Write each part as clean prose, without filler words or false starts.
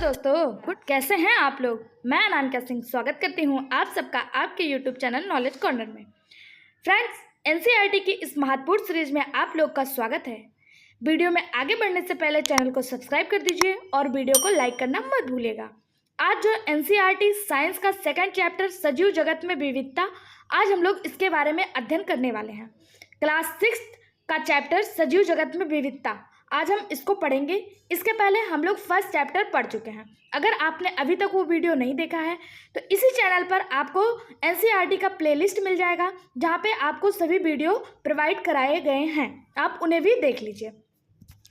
दोस्तों, गुड कैसे हैं आप लोग। मैं अनामिका सिंह स्वागत करती हूं आप सबका आपके यूट्यूब चैनल नॉलेज कॉर्नर में। फ्रेंड्स, एनसीईआरटी की इस महत्वपूर्ण सीरीज में आप लोग का स्वागत है। वीडियो में आगे बढ़ने से पहले चैनल को सब्सक्राइब कर दीजिए और वीडियो को लाइक करना मत भूलिएगा। आज जो एनसीईआरटी साइंस का सेकंड चैप्टर सजीव जगत में विविधता, आज हम लोग इसके बारे में अध्ययन करने वाले हैं। क्लास 6 का चैप्टर सजीव जगत में विविधता, आज हम इसको पढ़ेंगे। इसके पहले हम लोग फर्स्ट चैप्टर पढ़ चुके हैं। अगर आपने अभी तक वो वीडियो नहीं देखा है तो इसी चैनल पर आपको एनसीईआरटी का प्लेलिस्ट मिल जाएगा, जहाँ पे आपको सभी वीडियो प्रोवाइड कराए गए हैं, आप उन्हें भी देख लीजिए।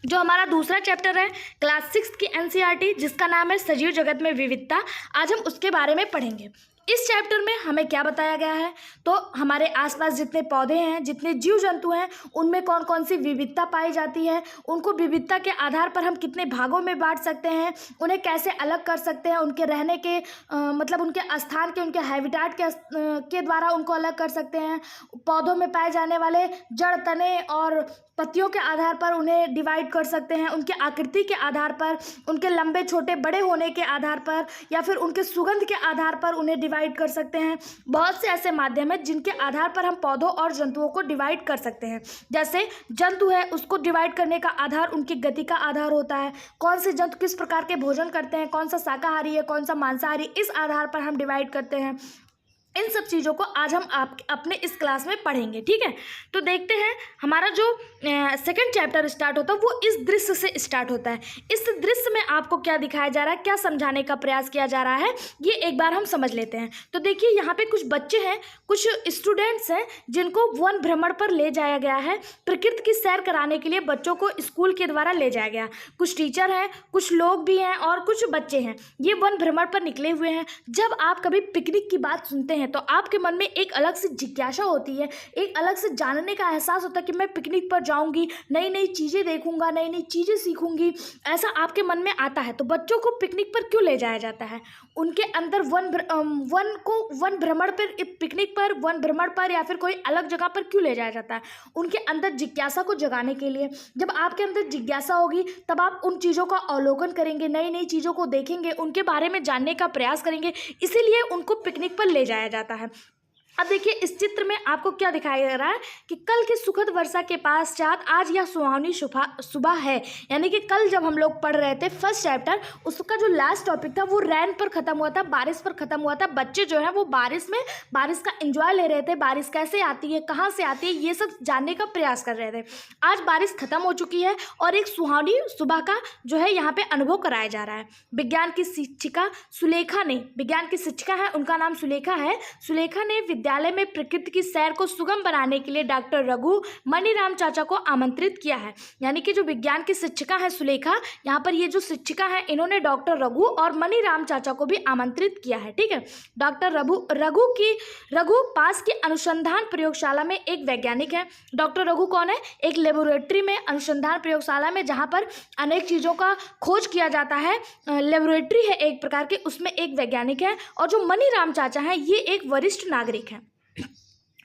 जो हमारा दूसरा चैप्टर है क्लास 6 की एनसीईआरटी, जिसका नाम है सजीव जगत में विविधता, आज हम उसके बारे में पढ़ेंगे। इस चैप्टर में हमें क्या बताया गया है, तो हमारे आसपास जितने पौधे हैं, जितने जीव जंतु हैं, उनमें कौन कौन सी विविधता पाई जाती है, उनको विविधता के आधार पर हम कितने भागों में बांट सकते हैं, उन्हें कैसे अलग कर सकते हैं, उनके रहने के मतलब उनके स्थान के, उनके हैबिटाट के द्वारा उनको अलग कर सकते हैं। पौधों में पाए जाने वाले जड़, तने और पत्तियों के आधार पर उन्हें डिवाइड कर सकते हैं, उनके आकृति के आधार पर, उनके लंबे छोटे बड़े होने के आधार पर, या फिर उनके सुगंध के आधार पर उन्हें डिवाइड कर सकते हैं। बहुत से ऐसे माध्यम हैं जिनके आधार पर हम पौधों और जंतुओं को डिवाइड कर सकते हैं। जैसे जंतु है, उसको डिवाइड करने का आधार उनकी गति का आधार होता है। कौन से जंतु किस प्रकार के भोजन करते हैं, कौन सा शाकाहारी है, कौन सा मांसाहारी, इस आधार पर हम डिवाइड करते हैं। इन सब चीज़ों को आज हम अपने इस क्लास में पढ़ेंगे, ठीक है। तो देखते हैं, हमारा जो सेकंड चैप्टर स्टार्ट होता है वो इस दृश्य से स्टार्ट होता है। इस दृश्य में आपको क्या दिखाया जा रहा है, क्या समझाने का प्रयास किया जा रहा है, ये एक बार हम समझ लेते हैं। तो देखिए, यहाँ पे कुछ बच्चे हैं, कुछ स्टूडेंट्स हैं, जिनको वन भ्रमण पर ले जाया गया है। प्रकृति की सैर कराने के लिए बच्चों को स्कूल के द्वारा ले जाया गया। कुछ टीचर हैं, कुछ लोग भी हैं और कुछ बच्चे हैं। ये वन भ्रमण पर निकले हुए हैं। जब आप कभी पिकनिक की बात सुनते हैं तो आपके मन में एक अलग से जिज्ञासा होती है, एक अलग से जानने का एहसास होता है कि मैं पिकनिक पर जाऊंगी, नई नई चीज़ें देखूंगा, नई नई चीज़ें सीखूंगी, ऐसा आपके मन में आता है। तो बच्चों को पिकनिक पर क्यों ले जाया जाता है? उनके अंदर वन भ्रमण पर, पिकनिक पर, वन भ्रमण पर या फिर कोई अलग जगह पर क्यों ले जाया जाता है? उनके अंदर जिज्ञासा को जगाने के लिए। जब आपके अंदर जिज्ञासा होगी तब आप उन चीज़ों का अवलोकन करेंगे, नई नई चीज़ों को देखेंगे, उनके बारे में जानने का प्रयास करेंगे, इसीलिए उनको पिकनिक पर ले जाया जाता है। अब देखिए, इस चित्र में आपको क्या दिखाया जा रहा है कि कल की सुखद वर्षा के पश्चात आज यह सुहावनी सुबह है। यानी कि कल जब हम लोग पढ़ रहे थे फर्स्ट चैप्टर, उसका जो लास्ट टॉपिक था वो रैन पर ख़त्म हुआ था, बारिश पर ख़त्म हुआ था। बच्चे जो है वो बारिश का एंजॉय ले रहे थे, बारिश कैसे आती है, कहाँ से आती है, ये सब जानने का प्रयास कर रहे थे। आज बारिश ख़त्म हो चुकी है और एक सुहावनी सुबह का जो है यहाँ पे अनुभव कराया जा रहा है। विज्ञान की शिक्षिका सुलेखा ने, विज्ञान की शिक्षिका है, उनका नाम सुलेखा है। सुलेखा ने विद्यालय में प्रकृति की सैर को सुगम बनाने के लिए डॉक्टर रघु मनीराम चाचा को आमंत्रित किया है। यानी कि जो विज्ञान की शिक्षिका है सुलेखा, यहाँ पर ये जो शिक्षिका है, इन्होंने डॉक्टर रघु और मनीराम चाचा को भी आमंत्रित किया है, ठीक है। डॉक्टर रघु पास की अनुसंधान प्रयोगशाला में एक वैज्ञानिक है। डॉक्टर रघु कौन है? एक लेबोरेटरी में, अनुसंधान प्रयोगशाला में, जहाँ पर अनेक चीज़ों का खोज किया जाता है, लेबोरेटरी है एक प्रकार की, उसमें एक वैज्ञानिक है। और जो मनीराम चाचा है, ये एक वरिष्ठ नागरिक है।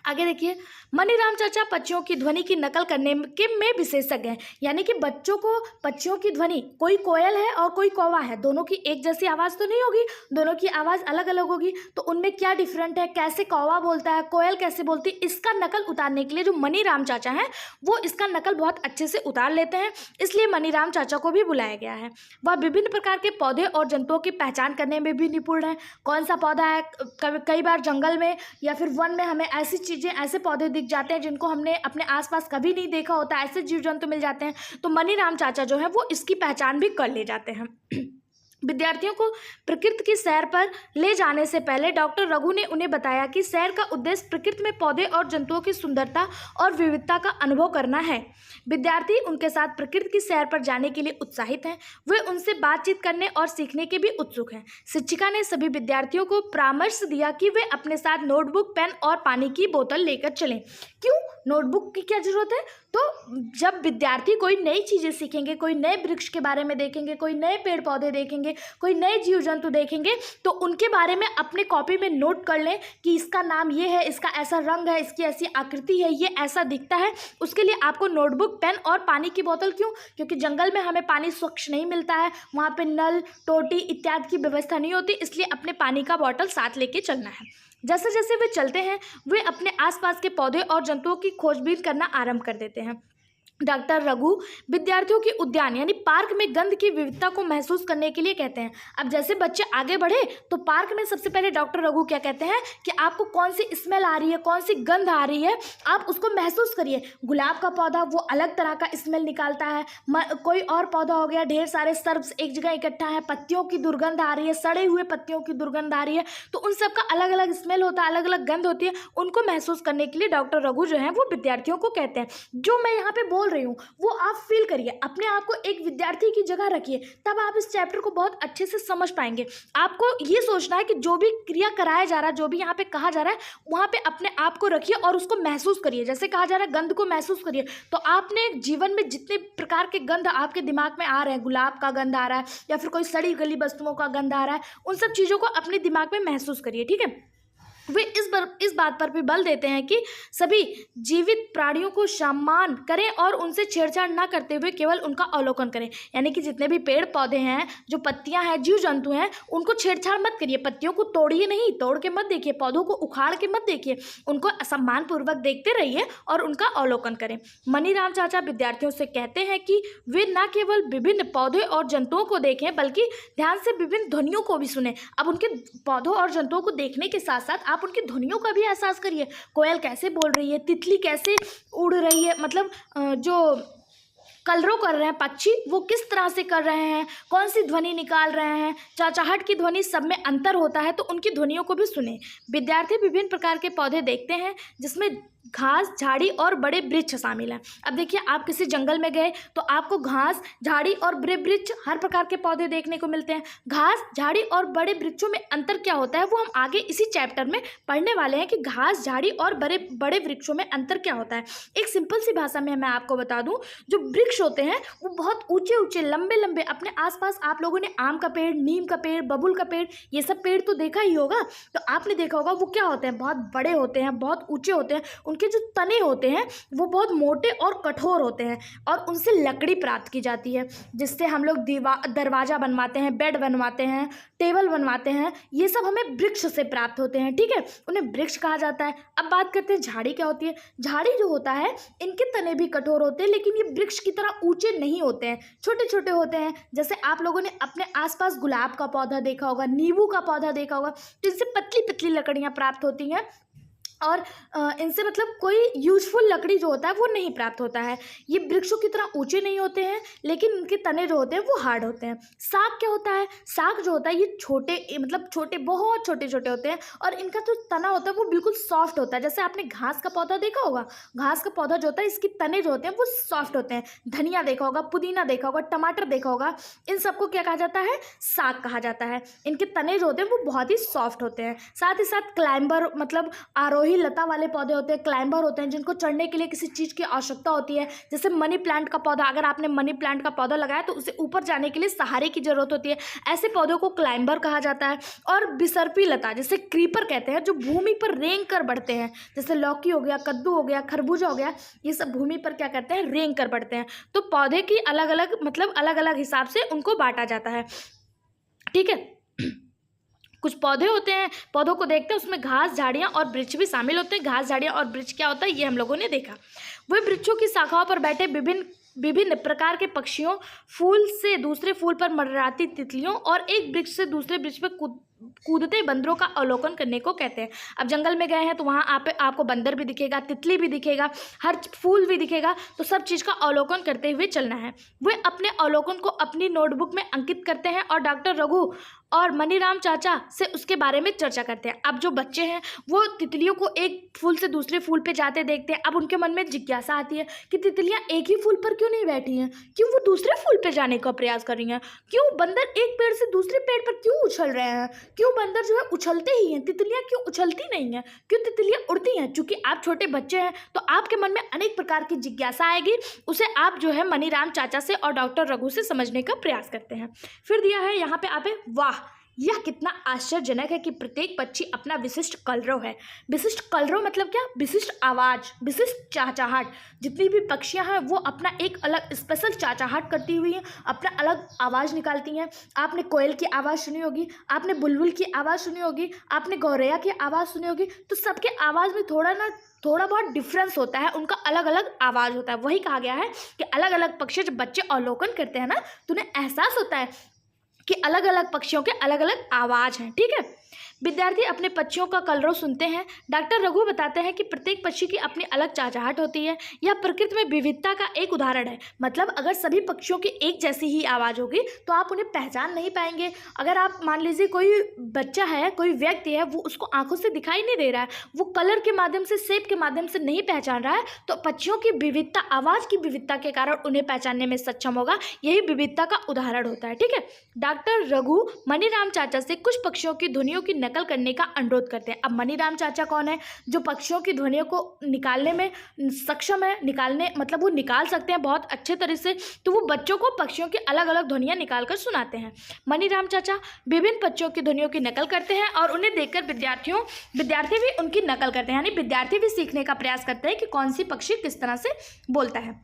आगे देखिए, मनीराम चाचा पक्षियों की ध्वनि की नकल करने में विशेषज्ञ हैं। यानी कि बच्चों को पक्षियों की ध्वनि, कोई कोयल है और कोई कौवा है, दोनों की एक जैसी आवाज़ तो नहीं होगी, दोनों की आवाज़ अलग अलग होगी। तो उनमें क्या डिफरेंट है, कैसे कौवा बोलता है, कोयल कैसे बोलती है, इसका नकल उतारने के लिए जो मनीराम चाचा हैं वो इसका नकल बहुत अच्छे से उतार लेते हैं, इसलिए मनीराम चाचा को भी बुलाया गया है। वह विभिन्न प्रकार के पौधे और जंतुओं की पहचान करने में भी निपुण है। कौन सा पौधा है, कई बार जंगल में या फिर वन में हमें ऐसी चीज़ें, ऐसे पौधे दिख जाते हैं जिनको हमने अपने आसपास कभी नहीं देखा होता, ऐसे जीव जंतु मिल जाते हैं, तो मनीराम चाचा जो है वो इसकी पहचान भी कर ले जाते हैं। विद्यार्थियों को प्रकृति की सैर पर ले जाने से पहले डॉक्टर रघु ने उन्हें बताया कि सैर का उद्देश्य प्रकृति में पौधे और जंतुओं की सुंदरता और विविधता का अनुभव करना है। विद्यार्थी उनके साथ प्रकृति की सैर पर जाने के लिए उत्साहित हैं। वे उनसे बातचीत करने और सीखने के भी उत्सुक हैं। शिक्षिका ने सभी विद्यार्थियों को परामर्श दिया कि वे अपने साथ नोटबुक, पेन और पानी की बोतल लेकर चलें। क्यों नोटबुक की क्या जरूरत है? तो जब विद्यार्थी कोई नई चीज़ें सीखेंगे, कोई नए वृक्ष के बारे में देखेंगे, कोई नए पेड़ पौधे देखेंगे, कोई नए जीव जंतु देखेंगे, तो उनके बारे में अपने कॉपी में नोट कर लें कि इसका नाम ये है, इसका ऐसा रंग है, इसकी ऐसी आकृति है, ये ऐसा दिखता है। उसके लिए आपको नोटबुक, पेन और पानी की बोतल, क्यों? क्योंकि जंगल में हमें पानी स्वच्छ नहीं मिलता है, वहाँ पे नल, टोटी इत्यादि की व्यवस्था नहीं होती, इसलिए अपने पानी का बॉटल साथ लेके चलना है। जैसे जैसे वे चलते हैं, वे अपने आसपास के पौधे और जंतुओं की खोजबीन करना आरंभ कर देते हैं। डॉक्टर रघु विद्यार्थियों की उद्यान यानी पार्क में गंध की विविधता को महसूस करने के लिए कहते हैं। अब जैसे बच्चे आगे बढ़े तो पार्क में सबसे पहले डॉक्टर रघु क्या कहते हैं कि आपको कौन सी स्मेल आ रही है, कौन सी गंध आ रही है, आप उसको महसूस करिए। गुलाब का पौधा वो अलग तरह का स्मेल निकालता है, कोई और पौधा हो गया, ढेर सारे सर्ब्स एक जगह इकट्ठा है, पत्तियों की दुर्गंध आ रही है, सड़े हुए पत्तियों की दुर्गंध आ रही है, तो उन सब का अलग अलग स्मेल होता है, अलग अलग गंध होती है। उनको महसूस करने के लिए डॉक्टर रघु जो है वो विद्यार्थियों को कहते हैं। जो मैं यहाँ पे बोल रही हूँ वो आप फील करिए, अपने आप को एक विद्यार्थी की जगह रखिए, तब आप इस चैप्टर को बहुत अच्छे से समझ पाएंगे। आपको ये सोचना है कि जो भी क्रिया कराया जा रहा है, जो भी यहाँ पे कहा जा रहा है, वहाँ पे अपने आप को रखिए और उसको महसूस करिए। जैसे कहा जा रहा है गंध को महसूस करिए, तो आपने जीवन में जितने प्रकार के गंध आपके दिमाग में आ रहे हैं, गुलाब का गंध आ रहा है या फिर कोई सड़ी गली वस्तुओं का गंध आ रहा है, उन सब चीज़ों को अपने दिमाग में महसूस करिए। ठीक है। वे इस बात पर भी बल देते हैं कि सभी जीवित प्राणियों को सम्मान करें और उनसे छेड़छाड़ ना करते हुए केवल उनका अवलोकन करें। यानी कि जितने भी पेड़ पौधे हैं, जो पत्तियां हैं, जीव जंतु हैं, उनको छेड़छाड़ मत करिए। पत्तियों को तोड़िए नहीं, तोड़ के मत देखिए, पौधों को उखाड़ के मत देखिए, उनको सम्मानपूर्वक देखते रहिए और उनका अवलोकन करें। मनीराम चाचा विद्यार्थियों से कहते हैं कि वे न केवल विभिन्न पौधे और जंतुओं को देखें बल्कि ध्यान से विभिन्न ध्वनियों को भी सुने। अब उनके पौधों और जंतुओं को देखने के साथ साथ आप उनकी ध्वनियों का भी एहसास करिए। कोयल कैसे बोल रही है, तितली कैसे उड़ रही है, मतलब जो कलरव कर रहे हैं पक्षी वो किस तरह से कर रहे हैं, कौन सी ध्वनि निकाल रहे हैं, चहचहाहट की ध्वनि, सब में अंतर होता है, तो उनकी ध्वनियों को भी सुने। विद्यार्थी विभिन्न प्रकार के पौधे देखते हैं जिसमें घास, झाड़ी और बड़े वृक्ष शामिल हैं। अब देखिए, आप किसी जंगल में गए तो आपको घास, झाड़ी और बड़े वृक्ष, हर प्रकार के पौधे देखने को मिलते हैं। घास, झाड़ी और बड़े वृक्षों में अंतर क्या होता है वो हम आगे इसी चैप्टर में पढ़ने वाले हैं कि घास, झाड़ी और बड़े वृक्षों में अंतर क्या होता है। एक सिंपल सी भाषा में मैं आपको बता दूं, जो वृक्ष होते हैं वो बहुत ऊंचे ऊंचे, लंबे लंबे, अपने आसपास आप लोगों ने आम का पेड़, नीम का पेड़, बबूल का पेड़, ये सब पेड़ तो देखा ही होगा। तो आपने देखा होगा वो क्या होते हैं, बहुत बड़े होते हैं, बहुत ऊंचे होते हैं, उनके जो तने होते हैं वो बहुत मोटे और कठोर होते हैं और उनसे लकड़ी प्राप्त की जाती है, जिससे हम लोग दरवाज़ा बनवाते हैं, बेड बनवाते हैं, टेबल बनवाते हैं। ये सब हमें वृक्ष से प्राप्त होते हैं। ठीक है, उन्हें वृक्ष कहा जाता है। अब बात करते हैं झाड़ी क्या होती है। झाड़ी जो होता है, इनके तने भी कठोर होते हैं, लेकिन ये वृक्ष की तरह ऊंचे नहीं होते हैं, छोटे छोटे होते हैं। जैसे आप लोगों ने अपने आसपास गुलाब का पौधा देखा होगा, नींबू का पौधा देखा होगा, तो इनसे पतली पतली लकड़ियाँ प्राप्त होती हैं और इनसे मतलब कोई यूजफुल लकड़ी जो होता है वो नहीं प्राप्त होता है। ये वृक्षों की तरह ऊंचे नहीं होते हैं, लेकिन इनके तने जो होते हैं वो हार्ड होते हैं। साग क्या होता है, साग जो होता है ये छोटे, मतलब छोटे, बहुत छोटे छोटे होते हैं और इनका जो तना होता है वो बिल्कुल सॉफ्ट होता है। जैसे आपने घास का पौधा देखा होगा, घास का पौधा जो होता है इसके तने जो होते हैं वो सॉफ्ट होते हैं। धनिया देखा होगा, पुदीना देखा होगा, टमाटर देखा होगा, इन सबको क्या कहा जाता है, साग कहा जाता है। इनके तने जो होते हैं वो बहुत ही सॉफ्ट होते हैं। साथ ही साथ क्लाइंबर, मतलब आरोही लता वाले पौधे होते हैं, क्लाइंबर होते हैं, जिनको चढ़ने के लिए किसी चीज़ की आवश्यकता होती है। जैसे मनी प्लांट का पौधा, अगर आपने मनी प्लांट का पौधा लगाया तो उसे ऊपर जाने के लिए सहारे की जरूरत होती है। ऐसे पौधों को क्लाइंबर कहा जाता है। और बिसर्पी लता, जिसे क्रीपर कहते हैं, जो भूमि पर रेंग कर बढ़ते हैं, जैसे लौकी हो गया, कद्दू हो गया, खरबूजा हो गया, ये सब भूमि पर क्या करते हैं, रेंग कर बढ़ते हैं। तो पौधे की अलग अलग, मतलब अलग अलग हिसाब से उनको बांटा जाता है। ठीक है, कुछ पौधे होते हैं, पौधों को देखते हैं, उसमें घास, झाड़ियाँ और वृक्ष भी शामिल होते हैं। घास, झाड़ियाँ और वृक्ष क्या होता है ये हम लोगों ने देखा। वह वृक्षों की शाखाओं पर बैठे विभिन्न प्रकार के पक्षियों, फूल से दूसरे फूल पर मंडराती तितलियों और एक वृक्ष से दूसरे वृक्ष पर कूदते बंदरों का अवलोकन करने को कहते हैं। अब जंगल में गए हैं तो वहाँ आपको बंदर भी दिखेगा, तितली भी दिखेगा, हर फूल भी दिखेगा, तो सब चीज़ का अवलोकन करते हुए चलना है। वे अपने अवलोकन को अपनी नोटबुक में अंकित करते हैं और डॉक्टर रघु और मनीराम चाचा से उसके बारे में चर्चा करते हैं। अब जो बच्चे हैं वो तितलियों को एक फूल से दूसरे फूल पे जाते देखते हैं। अब उनके मन में जिज्ञासा आती है कि तितलियां एक ही फूल पर क्यों नहीं बैठी हैं, क्यों वो दूसरे फूल पे जाने का प्रयास कर रही हैं, क्यों बंदर एक पेड़ से दूसरे पेड़ पर क्यों उछल रहे हैं, क्यों बंदर जो है उछलते ही हैं, तितलियां क्यों उछलती नहीं हैं, क्यों तितलियां उड़ती हैं? चूंकि आप छोटे बच्चे हैं तो आपके मन में अनेक प्रकार की जिज्ञासा आएगी, उसे आप जो है मनीराम चाचा से और डॉक्टर रघु से समझने का प्रयास करते हैं। फिर दिया है यहाँ पे आप, वाह यह कितना आश्चर्यजनक है कि प्रत्येक पक्षी अपना विशिष्ट कलरव है। विशिष्ट कलरव मतलब क्या? विशिष्ट आवाज़, विशिष्ट चहचहाट। जितनी भी पक्षियां हैं वो अपना एक अलग स्पेशल चहचहाट करती हुई हैं, अपना अलग आवाज़ निकालती हैं। आपने कोयल की आवाज़ सुनी होगी, आपने बुलबुल की आवाज़ सुनी होगी, आपने गौरैया की आवाज़ सुनी होगी। तो सबके आवाज़ में थोड़ा बहुत डिफरेंस होता है, उनका अलग अलग आवाज़ होता है। वही कहा गया है कि अलग अलग पक्षी जब बच्चे अवलोकन करते हैं ना तो उन्हें एहसास होता है कि अलग अलग पक्षियों के अलग अलग आवाज़ हैं। ठीक है, विद्यार्थी अपने पक्षियों का कलरव सुनते हैं। डॉक्टर रघु बताते हैं कि प्रत्येक पक्षी की अपनी अलग चहचहाट होती है। यह प्रकृति में विविधता का एक उदाहरण है। मतलब अगर सभी पक्षियों की एक जैसी ही आवाज़ होगी तो आप उन्हें पहचान नहीं पाएंगे। अगर आप मान लीजिए कोई बच्चा है, कोई व्यक्ति है, वो उसको आंखों से दिखाई नहीं दे रहा है, वो कलर के माध्यम से, शेप के माध्यम से नहीं पहचान रहा है, तो पक्षियों की विविधता, आवाज़ की विविधता के कारण उन्हें पहचानने में सक्षम होगा। यही विविधता का उदाहरण होता है। ठीक है, डॉक्टर रघु मनीराम चाचा से कुछ पक्षियों की ध्वनियों की नकल करने का अनुरोध करते हैं। अब मनीराम चाचा कौन है? जो पक्षियों की ध्वनियों को निकालने में सक्षम है, निकालने मतलब वो निकाल सकते हैं बहुत अच्छे तरह से। तो वो बच्चों को पक्षियों की अलग अलग ध्वनियाँ निकाल कर सुनाते हैं। मनीराम चाचा विभिन्न पक्षियों की ध्वनियों की नकल करते हैं और उन्हें देखकर विद्यार्थी भी उनकी नकल करते हैं, यानी विद्यार्थी भी सीखने का प्रयास करते हैं कि कौन सी पक्षी किस तरह से बोलता है।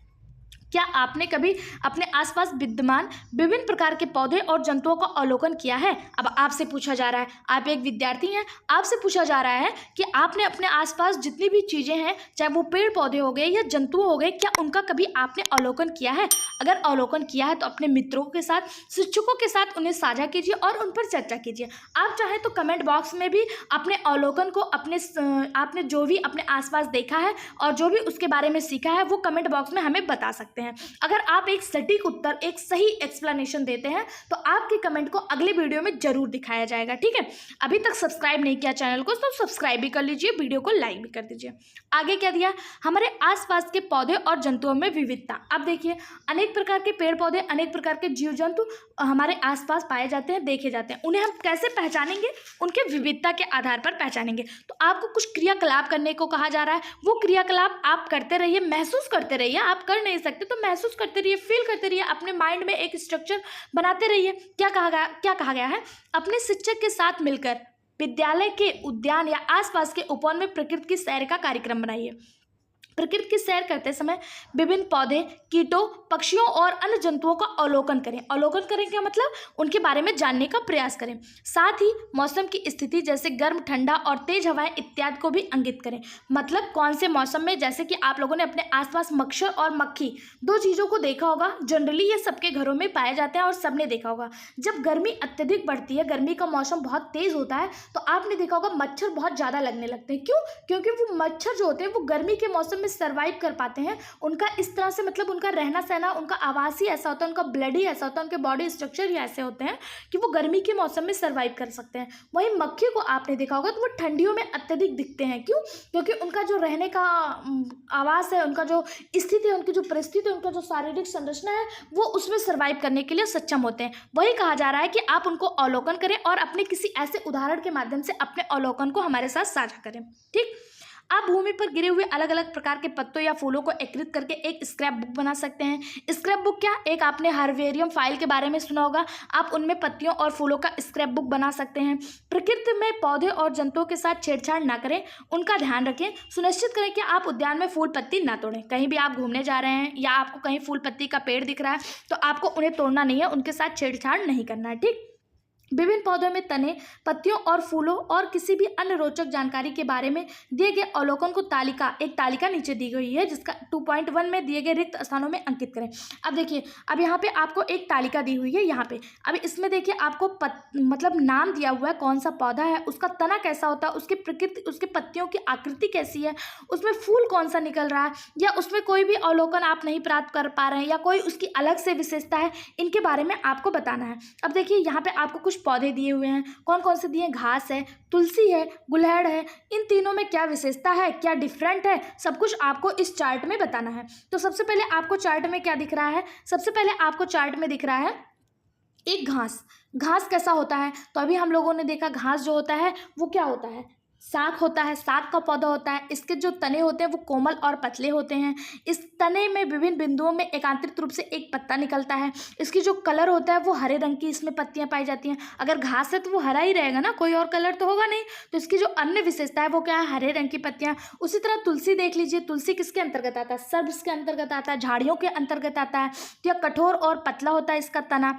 क्या आपने कभी अपने आसपास विद्यमान विभिन्न प्रकार के पौधे और जंतुओं का अवलोकन किया है? अब आपसे पूछा जा रहा है, आप एक विद्यार्थी हैं, आपसे पूछा जा रहा है कि आपने अपने आसपास जितनी भी चीज़ें हैं, चाहे वो पेड़ पौधे हो गए या जंतु हो गए, क्या उनका कभी आपने अवलोकन किया है? अगर अवलोकन किया है तो अपने मित्रों के साथ, शिक्षकों के साथ उन्हें साझा कीजिए और उन पर चर्चा कीजिए। आप चाहें तो कमेंट बॉक्स में भी अपने अवलोकन को, आपने जो भी अपने आसपास देखा है और जो भी उसके बारे में सीखा है वो कमेंट बॉक्स में हमें बता सकते हैं। अगर आप एक सटीक उत्तर, एक सही एक्सप्लेनेशन देते हैं तो आपके कमेंट को अगले वीडियो में जरूर दिखाया जाएगा। ठीक है, अभी तक सब्सक्राइब नहीं किया चैनल को तो सब्सक्राइब भी कर लीजिए, वीडियो को लाइक भी कर दीजिए। आगे क्या दिया? हमारे आसपास के पौधे और जंतुओं में विविधता। अब देखिए, अनेक प्रकार के पेड़ पौधे, अनेक प्रकार के जीव जंतु हमारे आसपास पाए जाते हैं, देखे जाते हैं। उन्हें हम कैसे पहचानेंगे? उनके विविधता के आधार पर पहचानेंगे। तो आपको कुछ क्रियाकलाप करने को कहा जा रहा है, वो क्रियाकलाप आप करते रहिए, महसूस करते रहिए। आप कर नहीं सकते तो महसूस करते रहिए, फील करते रहिए, अपने माइंड में एक स्ट्रक्चर बनाते रहिए। क्या कहा गया है? अपने शिक्षक के साथ मिलकर विद्यालय के उद्यान या आसपास के उपवन में प्रकृति की सैर का कार्यक्रम बनाइए। प्रकृति की सैर करते समय विभिन्न पौधे, कीटों, पक्षियों और अन्य जंतुओं का अवलोकन करें। अवलोकन करें क्या मतलब? उनके बारे में जानने का प्रयास करें। साथ ही मौसम की स्थिति जैसे गर्म, ठंडा और तेज हवाएं इत्यादि को भी इंगित करें। मतलब कौन से मौसम में, जैसे कि आप लोगों ने अपने आसपास मच्छर और मक्खी, दो चीज़ों को देखा होगा। जनरली ये सबके घरों में पाए जाते हैं और सबने देखा होगा। जब गर्मी अत्यधिक बढ़ती है, गर्मी का मौसम बहुत तेज होता है, तो आपने देखा होगा मच्छर बहुत ज़्यादा लगने लगते हैं। क्यों? क्योंकि वो मच्छर जो होते हैं वो गर्मी के मौसम में सर्वाइव कर पाते हैं। उनका इस तरह से, मतलब उनका रहना सहना, उनका आवास ही ऐसा होता है, उनका ब्लड ही ऐसा होता है, उनके बॉडी स्ट्रक्चर ही ऐसे होते हैं कि वो गर्मी के मौसम में सर्वाइव कर सकते हैं। वहीं मक्खी को आपने देखा होगा तो वो ठंडियों में अत्यधिक दिखते हैं। क्यों? क्योंकि उनका जो रहने का आवास है, उनका जो स्थिति है, उनकी जो परिस्थिति है, उनका जो शारीरिक संरचना है, वो उसमें सर्वाइव करने के लिए सक्षम होते हैं। वही कहा जा रहा है कि आप उनको अवलोकन करें और अपने किसी ऐसे उदाहरण के माध्यम से अपने अवलोकन को हमारे साथ साझा करें। ठीक, आप भूमि पर गिरे हुए अलग अलग प्रकार के पत्तों या फूलों को एकत्रित करके एक स्क्रैप बुक बना सकते हैं। स्क्रैप बुक क्या? एक आपने हर्बेरियम फाइल के बारे में सुना होगा। आप उनमें पत्तियों और फूलों का स्क्रैप बुक बना सकते हैं। प्रकृति में पौधे और जंतुओं के साथ छेड़छाड़ ना करें, उनका ध्यान रखें। सुनिश्चित करें कि आप उद्यान में फूल पत्ती ना तोड़ें। कहीं भी आप घूमने जा रहे हैं या आपको कहीं फूल पत्ती का पेड़ दिख रहा है तो आपको उन्हें तोड़ना नहीं है, उनके साथ छेड़छाड़ नहीं करना है। ठीक, विभिन्न पौधों में तने, पत्तियों और फूलों और किसी भी अन्य रोचक जानकारी के बारे में दिए गए अवलोकन को एक तालिका नीचे दी गई है, जिसका 2.1 में दिए गए रिक्त स्थानों में अंकित करें। अब देखिए, अब यहाँ पे आपको एक तालिका दी हुई है यहाँ पे। अब इसमें देखिए आपको मतलब नाम दिया हुआ है, कौन सा पौधा है, उसका तना कैसा होता है, उसकी प्रकृति, उसके पत्तियों की आकृति कैसी है, उसमें फूल कौन सा निकल रहा है, या उसमें कोई भी अवलोकन आप नहीं प्राप्त कर पा रहे हैं या कोई उसकी अलग से विशेषता है, इनके बारे में आपको बताना है। अब देखिए यहाँ पे आपको कुछ पौधे दिए हुए हैं, कौन कौन से दिए? घास है, तुलसी है, गुलहड़ है। इन तीनों में क्या विशेषता है, क्या डिफरेंट है, सब कुछ आपको इस चार्ट में बताना है। तो सबसे पहले आपको चार्ट में क्या दिख रहा है? सबसे पहले आपको चार्ट में दिख रहा है एक घास, घास कैसा होता है? तो अभी हम लोगों ने देखा घास जो होता है वो क्या होता है, साग होता है, साग का पौधा होता है। इसके जो तने होते हैं वो कोमल और पतले होते हैं। इस तने में विभिन्न बिंदुओं में एकांतरित रूप से एक पत्ता निकलता है। इसकी जो कलर होता है वो हरे रंग की इसमें पत्तियां पाई जाती हैं। अगर घास है तो वो हरा ही रहेगा ना, कोई और कलर तो होगा नहीं। तो इसकी जो अन्य विशेषता है वो क्या है, हरे रंग की पत्तियां। उसी तरह तुलसी देख लीजिए, तुलसी किसके अंतर्गत आता है, सर्ब्स के अंतर्गत आता है, झाड़ियों के अंतर्गत आता है। तो यह कठोर और पतला होता है इसका तना।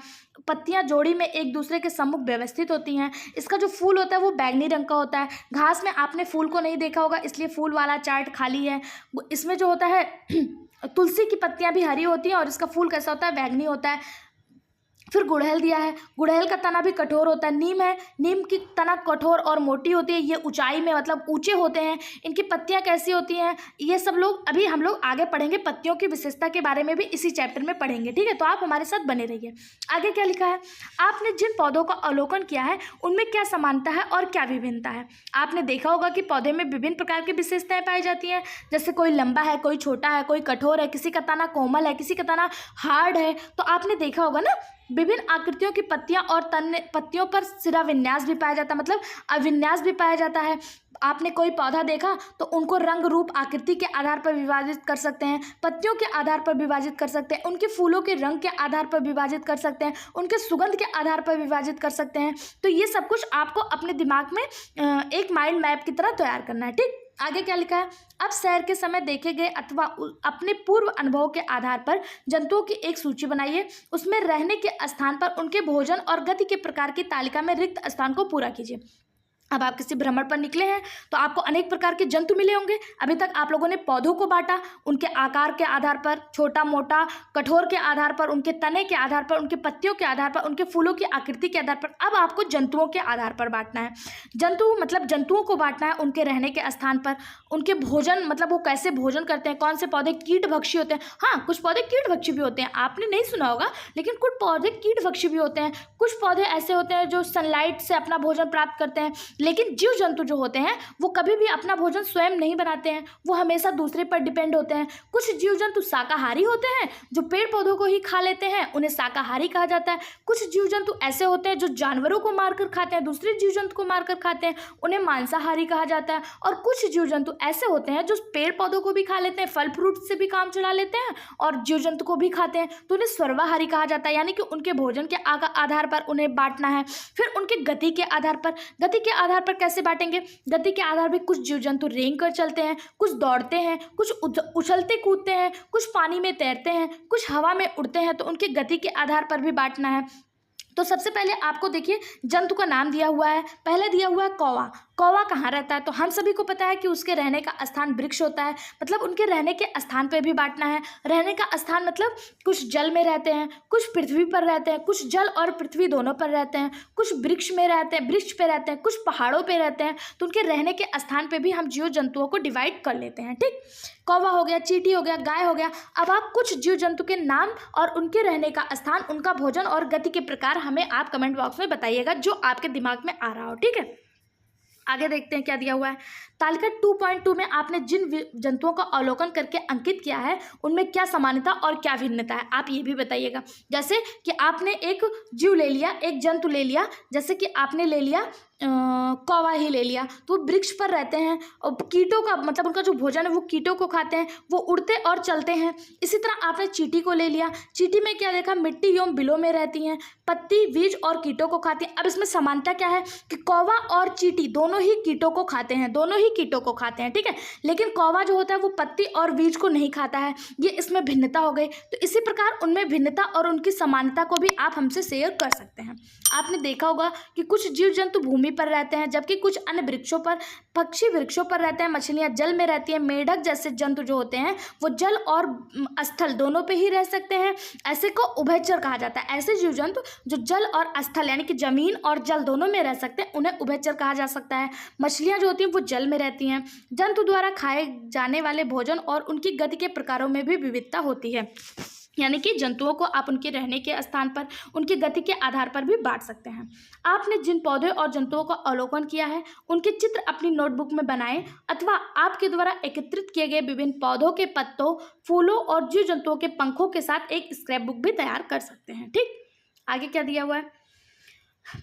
पत्तियां जोड़ी में एक दूसरे के सम्मुख व्यवस्थित होती हैं। इसका जो फूल होता है वो बैंगनी रंग का होता है। घास में आपने फूल को नहीं देखा होगा, इसलिए फूल वाला चार्ट खाली है। इसमें जो होता है तुलसी की पत्तियां भी हरी होती हैं और इसका फूल कैसा होता है, बैंगनी होता है। फिर गुड़हल दिया है, गुड़हल का तना भी कठोर होता है। नीम है, नीम की तना कठोर और मोटी होती है। ये ऊंचाई में मतलब ऊंचे होते हैं। इनकी पत्तियां कैसी होती हैं, ये सब लोग अभी हम लोग आगे पढ़ेंगे। पत्तियों की विशेषता के बारे में भी इसी चैप्टर में पढ़ेंगे, ठीक है। तो आप हमारे साथ बने रहिए। आगे क्या लिखा है, आपने जिन पौधों का अवलोकन किया है उनमें क्या समानता है और क्या विभिन्नता है। आपने देखा होगा कि पौधे में विभिन्न प्रकार की विशेषताएं पाई जाती हैं। जैसे कोई लंबा है, कोई छोटा है, कोई कठोर है, किसी का तना कोमल है, किसी का तना हार्ड है। तो आपने देखा होगा ना, विभिन्न आकृतियों की पत्तियां और तने, पत्तियों पर सिरा विन्यास भी पाया जाता है, मतलब अविन्यास भी पाया जाता है। आपने कोई पौधा देखा तो उनको रंग रूप आकृति के आधार पर विभाजित कर सकते हैं, पत्तियों के आधार पर विभाजित कर सकते हैं, उनके फूलों के रंग के आधार पर विभाजित कर सकते हैं, उनके सुगंध के आधार पर विभाजित कर सकते हैं। तो ये सब कुछ आपको अपने दिमाग में एक माइंड मैप की तरह तैयार करना है, ठीक। आगे क्या लिखा है, अब सैर के समय देखे गए अथवा अपने पूर्व अनुभव के आधार पर जंतुओं की एक सूची बनाइए। उसमें रहने के स्थान पर उनके भोजन और गति के प्रकार की तालिका में रिक्त स्थान को पूरा कीजिए। अब आप किसी भ्रमण पर निकले हैं तो आपको अनेक प्रकार के जंतु मिले होंगे। अभी तक आप लोगों ने पौधों को बांटा, उनके आकार के आधार पर, छोटा मोटा कठोर के आधार पर, उनके तने के आधार पर, उनके पत्तियों के आधार पर, उनके फूलों की आकृति के आधार पर। अब आपको जंतुओं के आधार पर बांटना है। जंतु मतलब जंतुओं को बांटना है उनके रहने के स्थान पर, उनके भोजन मतलब वो कैसे भोजन करते हैं, कौन से पौधे कीटभक्षी होते हैं। हाँ, कुछ पौधे कीटभक्षी भी होते हैं, आपने नहीं सुना होगा, लेकिन कुछ पौधे कीटभक्षी भी होते हैं। कुछ पौधे ऐसे होते हैं जो सनलाइट से अपना भोजन प्राप्त करते हैं। लेकिन जीव जंतु जो होते हैं वो कभी भी अपना भोजन स्वयं नहीं बनाते हैं, वो हमेशा दूसरे पर डिपेंड होते हैं। कुछ जीव जंतु शाकाहारी होते हैं जो पेड़ पौधों को ही खा लेते हैं, उन्हें शाकाहारी कहा जाता है। कुछ जीव जंतु ऐसे होते हैं जो जानवरों को मारकर खाते हैं, दूसरे जीव जंतु को मारकर खाते हैं, उन्हें मांसाहारी कहा जाता है। और कुछ जीव जंतु ऐसे होते हैं जो पेड़ पौधों को भी खा लेते हैं, फल फ्रूट से भी काम चला लेते हैं और जीव जंतु को भी खाते हैं, तो उन्हें सर्वाहारी कहा जाता है। यानी कि उनके भोजन के आधार पर उन्हें बांटना है। फिर उनके गति के आधार पर, गति के आधार पर कैसे बांटेंगे, गति के आधार पर कुछ जीव जंतु रेंग कर चलते हैं, कुछ दौड़ते हैं, कुछ उछलते कूदते हैं, कुछ पानी में तैरते हैं, कुछ हवा में उड़ते हैं। तो उनके गति के आधार पर भी बांटना है। तो सबसे पहले आपको देखिए जंतु का नाम दिया हुआ है। पहले दिया हुआ है कौवा। कौवा कहाँ रहता है, तो हम सभी को पता है कि उसके रहने का स्थान वृक्ष होता है, मतलब उनके रहने के स्थान पर भी बांटना है। रहने का स्थान मतलब कुछ जल में रहते हैं, कुछ पृथ्वी पर रहते हैं, कुछ जल और पृथ्वी दोनों पर रहते हैं, कुछ वृक्ष में रहते हैं, वृक्ष पे रहते हैं, कुछ पहाड़ों पे रहते हैं। तो उनके रहने के स्थान पे भी हम जीव जंतुओं को डिवाइड कर लेते हैं, ठीक। कौवा हो गया, चींटी हो गया, गाय हो गया। अब आप कुछ जीव जंतु के नाम और उनके रहने का स्थान, उनका भोजन और गति के प्रकार हमें आप कमेंट बॉक्स में बताइएगा जो आपके दिमाग में आ रहा हो, ठीक है। आगे देखते हैं क्या दिया हुआ है। तालिका 2.2 में आपने जिन जंतुओं का अवलोकन करके अंकित किया है उनमें क्या समानता और क्या भिन्नता है, आप ये भी बताइएगा। जैसे कि आपने एक जीव ले लिया, एक जंतु ले लिया, जैसे कि आपने ले लिया कौवा ही ले लिया, तो वो वृक्ष पर रहते हैं और कीटों का मतलब उनका जो भोजन है वो कीटों को खाते हैं, वो उड़ते और चलते हैं। इसी तरह आपने चींटी को ले लिया, चींटी में क्या देखा, मिट्टी एवं बिलों में रहती हैं, पत्ती बीज और कीटों को खाती हैं। अब इसमें समानता क्या है कि कौवा और चींटी दोनों ही कीटों को खाते हैं, दोनों ही कीटों को खाते हैं, ठीक है। लेकिन कौवा जो होता है वो पत्ती और बीज को नहीं खाता है, ये इसमें भिन्नता हो गई। तो इसी प्रकार उनमें भिन्नता और उनकी समानता को भी आप हमसे शेयर कर सकते हैं। आपने देखा होगा कि कुछ जीव जंतु भूमि पर रहते हैं, जबकि कुछ अन्य वृक्षों पर, पक्षी वृक्षों पर रहते हैं, मछलियां जल में रहती हैं, मेढक जैसे जंतु जो होते हैं वो जल और स्थल दोनों पे ही रह सकते हैं। ऐसे को उभयचर कहा जाता है। ऐसे जीव जंतु जो जल और स्थल यानी कि जमीन और जल दोनों में रह सकते हैं उन्हें उभयचर कहा जा सकता है। मछलियां जो होती हैं वो जल में रहती हैं। जंतु द्वारा खाए जाने वाले भोजन और उनकी गति के प्रकारों में भी विविधता होती है, यानी कि जंतुओं को आप उनके रहने के स्थान पर, उनकी गति के आधार पर भी बांट सकते हैं। आपने जिन पौधे और जंतुओं का अवलोकन किया है उनके चित्र अपनी नोटबुक में बनाएं अथवा आपके द्वारा एकत्रित किए गए विभिन्न पौधों के पत्तों, फूलों और जीव जंतुओं के पंखों के साथ एक स्क्रैप बुक भी तैयार कर सकते हैं, ठीक। आगे क्या दिया हुआ है,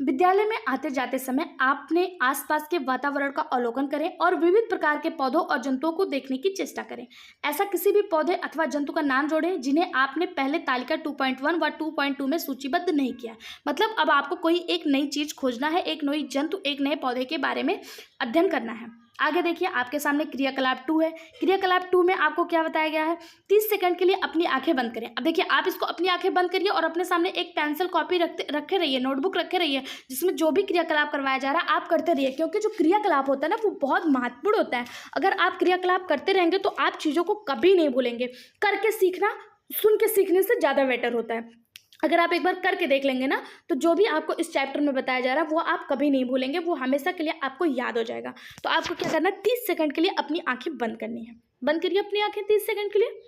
विद्यालय में आते जाते समय आपने आसपास के वातावरण का अवलोकन करें और विविध प्रकार के पौधों और जंतुओं को देखने की चेष्टा करें। ऐसा किसी भी पौधे अथवा जंतु का नाम जोड़ें जिन्हें आपने पहले तालिका 2.1 व 2.2 में सूचीबद्ध नहीं किया। मतलब अब आपको कोई एक नई चीज खोजना है, एक नई जंतु, एक नए पौधे के बारे में अध्ययन करना है। आगे देखिए, आपके सामने क्रियाकलाप 2 है। क्रियाकलाप 2 में आपको क्या बताया गया है, 30 सेकंड के लिए अपनी आंखें बंद करें। अब देखिए, आप इसको अपनी आंखें बंद करिए और अपने सामने एक पेंसिल कॉपी रखे रहिए, नोटबुक रखे रहिए, जिसमें जो भी क्रियाकलाप करवाया जा रहा है आप करते रहिए, क्योंकि जो क्रियाकलाप होता है ना वो बहुत महत्वपूर्ण होता है। अगर आप क्रियाकलाप करते रहेंगे तो आप चीज़ों को कभी नहीं भूलेंगे। करके सीखना सुन के सीखने से ज़्यादा बेटर होता है। अगर आप एक बार करके देख लेंगे ना तो जो भी आपको इस चैप्टर में बताया जा रहा है वो आप कभी नहीं भूलेंगे, वो हमेशा के लिए आपको याद हो जाएगा। तो आपको क्या करना है, 30 सेकंड के लिए अपनी आंखें बंद करनी है। बंद करिए अपनी आंखें 30 सेकंड के लिए।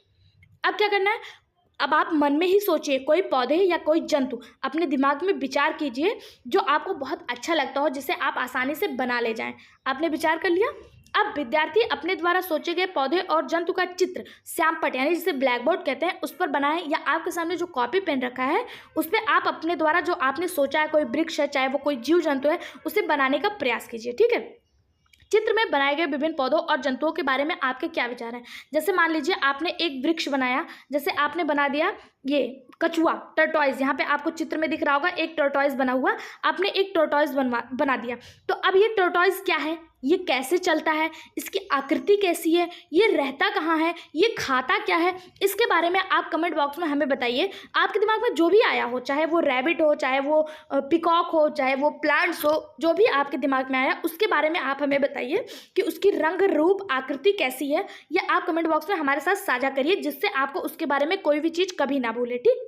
अब क्या करना है, अब आप मन में ही सोचिए कोई पौधे या कोई जंतु, अपने दिमाग में विचार कीजिए जो आपको बहुत अच्छा लगता हो, जिसे आप आसानी से बना ले जाएं। आपने विचार कर लिया। अब विद्यार्थी अपने द्वारा सोचे गए पौधे और जंतु का चित्र श्यामपट्ट यानी जिसे ब्लैक बोर्ड कहते हैं उस पर बनाएं, या आपके सामने जो कॉपी पेन रखा है उस पर आप अपने द्वारा जो आपने सोचा है, कोई वृक्ष है चाहे वो कोई जीव जंतु है, उसे बनाने का प्रयास कीजिए। ठीक है। चित्र में बनाए गए विभिन्न पौधों और जंतुओं के बारे में आपके क्या विचार हैं। जैसे मान लीजिए आपने एक वृक्ष बनाया, जैसे आपने बना दिया ये कछुआ, टर्टॉइज, यहाँ पे आपको चित्र में दिख रहा होगा एक टर्टॉइज बना हुआ, आपने एक टर्टॉइज बना दिया। तो अब ये टर्टॉइज क्या है, ये कैसे चलता है, इसकी आकृति कैसी है, ये रहता कहाँ है, ये खाता क्या है, इसके बारे में आप कमेंट बॉक्स में हमें बताइए। आपके दिमाग में जो भी आया हो, चाहे वो रैबिट हो, चाहे वो पिकॉक हो, चाहे वो प्लांट्स हो, जो भी आपके दिमाग में आया उसके बारे में आप हमें बताइए कि उसकी रंग रूप आकृति कैसी है, ये आप कमेंट बॉक्स में हमारे साथ साझा करिए, जिससे आपको उसके बारे में कोई भी चीज़ कभी ना भूले। ठीक।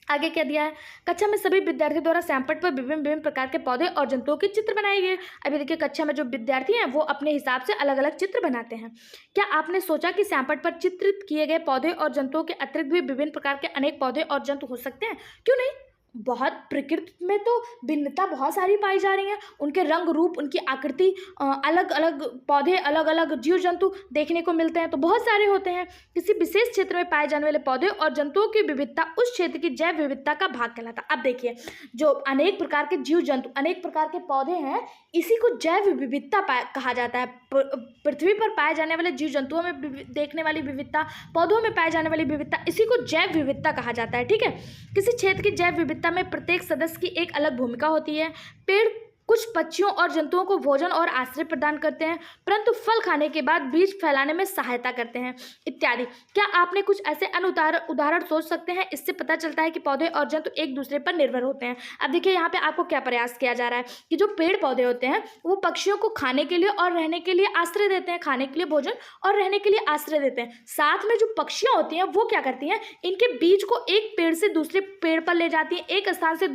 आगे क्या दिया है, कक्षा में सभी विद्यार्थियों द्वारा श्यामपट्ट पर विभिन्न प्रकार के पौधे और जंतुओं के चित्र बनाए गए। अभी देखिए, कक्षा में जो विद्यार्थी हैं वो अपने हिसाब से अलग अलग चित्र बनाते हैं। क्या आपने सोचा कि श्यामपट्ट पर चित्रित किए गए पौधे और जंतुओं के अतिरिक्त भी विभिन्न प्रकार के अनेक पौधे और जंतु हो सकते हैं? क्यों नहीं, बहुत प्रकृति में तो भिन्नता बहुत सारी पाई जा रही है, उनके रंग रूप, उनकी आकृति, अलग अलग पौधे, अलग अलग जीव जंतु देखने को मिलते हैं, तो बहुत सारे होते हैं। किसी विशेष क्षेत्र में पाए जाने वाले पौधे और जंतुओं की विविधता उस क्षेत्र की जैव विविधता का भाग कहलाता है। अब देखिए, जो अनेक प्रकार के जीव जंतु, अनेक प्रकार के पौधे हैं, इसी को जैव विविधता कहा जाता है। पृथ्वी पर पाए जाने वाले जीव जंतुओं में देखने वाली विविधता, पौधों में पाए जाने वाली विविधता, इसी को जैव विविधता कहा जाता है। ठीक है। किसी क्षेत्र की जैव विविधता में प्रत्येक सदस्य की एक अलग भूमिका होती है। पेड़ कुछ पक्षियों और जंतुओं को भोजन और आश्रय प्रदान करते हैं, परंतु फल खाने के बाद बीज फैलाने में सहायता करते हैं, इत्यादि। क्या आपने कुछ ऐसे उदाहरण सोच सकते हैं, इससे पता चलता है कि पौधे और जंतु एक दूसरे पर निर्भर होते हैं। अब देखिए, यहाँ पे आपको क्या प्रयास किया जा रहा है कि जो पेड़ पौधे होते हैं वो पक्षियों को खाने के लिए और रहने के लिए आश्रय देते हैं, खाने के लिए भोजन और रहने के लिए आश्रय देते हैं। साथ में जो पक्षियाँ होती हैं वो क्या करती हैं, इनके बीज को एक पेड़ से दूसरे पेड़ पर ले जाती हैं, एक स्थान से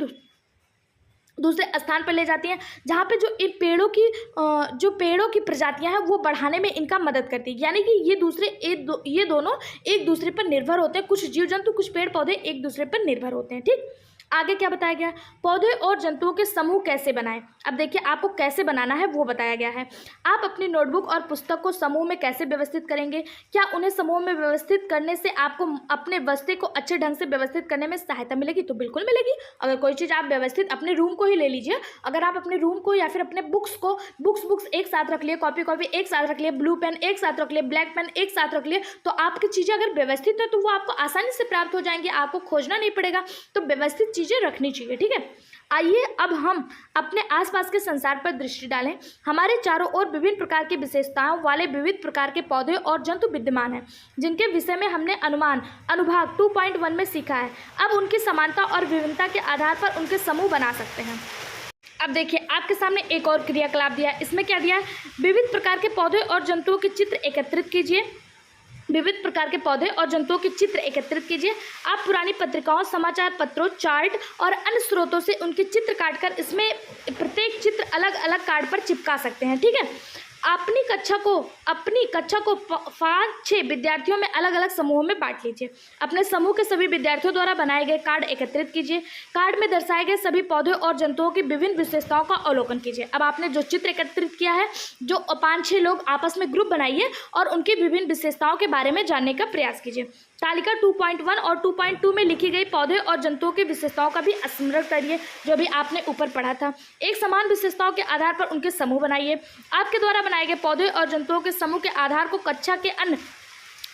दूसरे स्थान पर ले जाती हैं, जहाँ पे जो इन पेड़ों की प्रजातियां हैं वो बढ़ाने में इनका मदद करती है। यानी कि ये दोनों एक दूसरे पर निर्भर होते हैं। कुछ जीव जंतु, कुछ पेड़ पौधे एक दूसरे पर निर्भर होते हैं। ठीक। आगे क्या बताया गया, पौधे और जंतुओं के समूह कैसे बनाएं। अब देखिए, आपको कैसे बनाना है वो बताया गया है। आप अपनी नोटबुक और पुस्तक को समूह में कैसे व्यवस्थित करेंगे। क्या उन्हें समूह में व्यवस्थित करने से आपको अपने बस्ते को अच्छे ढंग से व्यवस्थित करने में सहायता मिलेगी? तो बिल्कुल मिलेगी। अगर कोई चीज़ आप व्यवस्थित, अपने रूम को ही ले लीजिए, अगर आप अपने रूम को या फिर अपने बुक्स एक साथ रख लिए, कॉपी एक साथ रख लिए, ब्लू पेन एक साथ रख लिए, ब्लैक पेन एक साथ रख लिए, तो आपकी चीज़ें अगर व्यवस्थित है तो वो आपको आसानी से प्राप्त हो जाएंगी, आपको खोजना नहीं पड़ेगा। तो व्यवस्थित चीज़ें रखनी चाहिए। ठीक है। आइए अब हम अपने आसपास के संसार पर दृष्टि डालें। हमारे चारों ओर विभिन्न प्रकार की विशेषताओं वाले विविध प्रकार के पौधे और जंतु विद्यमान हैं, जिनके विषय में हमने अनुभाग 2.1 में सीखा है। अब उनकी समानता और विभिन्नता के आधार पर उनके समूह बना सकते हैं। अब देखिए, आपके सामने एक और क्रियाकलाप दिया है। इसमें क्या दिया है, विविध प्रकार के पौधे और जंतुओं के चित्र एकत्रित कीजिए। विविध प्रकार के पौधे और जंतुओं के चित्र एकत्रित कीजिए। आप पुरानी पत्रिकाओं, समाचार पत्रों, चार्ट और अन्य स्रोतों से उनके चित्र काटकर इसमें प्रत्येक चित्र अलग अलग कार्ड पर चिपका सकते हैं। ठीक है। अपनी कक्षा को 5-6 विद्यार्थियों में अलग अलग समूहों में बांट लीजिए। अपने समूह के सभी विद्यार्थियों द्वारा बनाए गए कार्ड एकत्रित कीजिए। कार्ड में दर्शाए गए सभी पौधे और जंतुओं की विभिन्न विशेषताओं का अवलोकन कीजिए। अब आपने जो चित्र एकत्रित किया है, जो 5-6 लोग आपस में ग्रुप बनाइए और उनकी विभिन्न विशेषताओं के बारे में जानने का प्रयास कीजिए। तालिका 2.1 और 2.2 में लिखी गई पौधे और जंतुओं की विशेषताओं का भी स्मरण करिए, जो भी आपने ऊपर पढ़ा था। एक समान विशेषताओं के आधार पर उनके समूह बनाइए। आपके द्वारा बनाए गए पौधे और जंतुओं के समूह के आधार को कक्षा के अन्य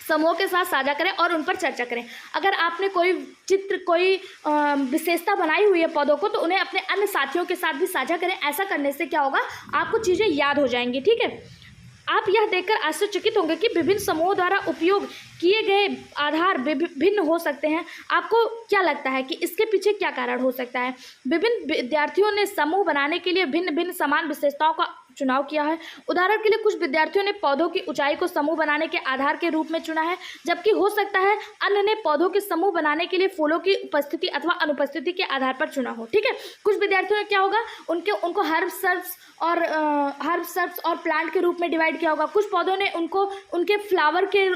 समूहों के साथ साझा करें और उन पर चर्चा करें। अगर आपने कोई चित्र, कोई विशेषता बनाई हुई है पौधों को, तो उन्हें अपने अन्य साथियों के साथ भी साझा करें। ऐसा करने से क्या होगा, आपको चीज़ें याद हो जाएंगी। ठीक है, आप यह देखकर आश्चर्यचकित होंगे कि विभिन्न समूहों द्वारा उपयोग किए गए आधार भिन्न हो सकते हैं। आपको क्या लगता है कि इसके पीछे क्या कारण हो सकता है? विभिन्न विद्यार्थियों ने समूह बनाने के लिए भिन्न भिन्न समान विशेषताओं का चुनाव किया है। उदाहरण के लिए कुछ विद्यार्थियों ने पौधों की ऊंचाई को समूह बनाने के आधार के रूप में चुना है, जबकि हो सकता है अन्य ने पौधों के समूह बनाने के लिए फूलों की उपस्थिति अथवा अनुपस्थिति के आधार पर चुना हो। ठीक है, कुछ विद्यार्थियों ने क्या होगा, उनको हर्ब्स और प्लांट के रूप में डिवाइड किया होगा। कुछ पौधों ने उनको उनके फ्लावर के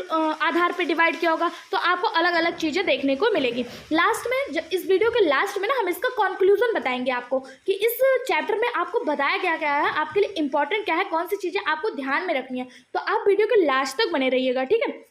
आधार पर डिवाइड किया होगा। तो आपको अलग अलग चीज़ें देखने को मिलेगी। लास्ट में, इस वीडियो के लास्ट में ना, हम इसका कंक्लूजन बताएंगे आपको कि इस चैप्टर में आपको बताया गया है, आपके लिए इंपॉर्टेंट क्या है, कौन सी चीज़ें आपको ध्यान में रखनी है। तो आप वीडियो के लास्ट तक बने रहिएगा। ठीक है,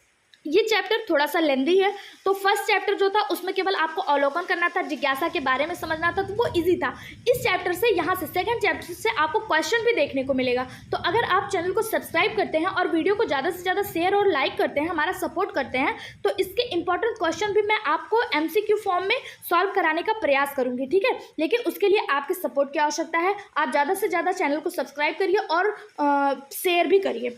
ये चैप्टर थोड़ा सा लेंदी है। तो फर्स्ट चैप्टर जो था उसमें केवल आपको अवलोकन करना था, जिज्ञासा के बारे में समझना था, तो वो इजी था। इस चैप्टर से, यहाँ से सेकंड चैप्टर से आपको क्वेश्चन भी देखने को मिलेगा। तो अगर आप चैनल को सब्सक्राइब करते हैं और वीडियो को ज़्यादा से ज़्यादा शेयर और लाइक करते हैं, हमारा सपोर्ट करते हैं, तो इसके इंपॉर्टेंट क्वेश्चन भी मैं आपको MCQ फॉर्म में सॉल्व कराने का प्रयास करूँगी। ठीक है, लेकिन उसके लिए आपके सपोर्ट की आवश्यकता है। आप ज़्यादा से ज़्यादा चैनल को सब्सक्राइब करिए और शेयर भी करिए।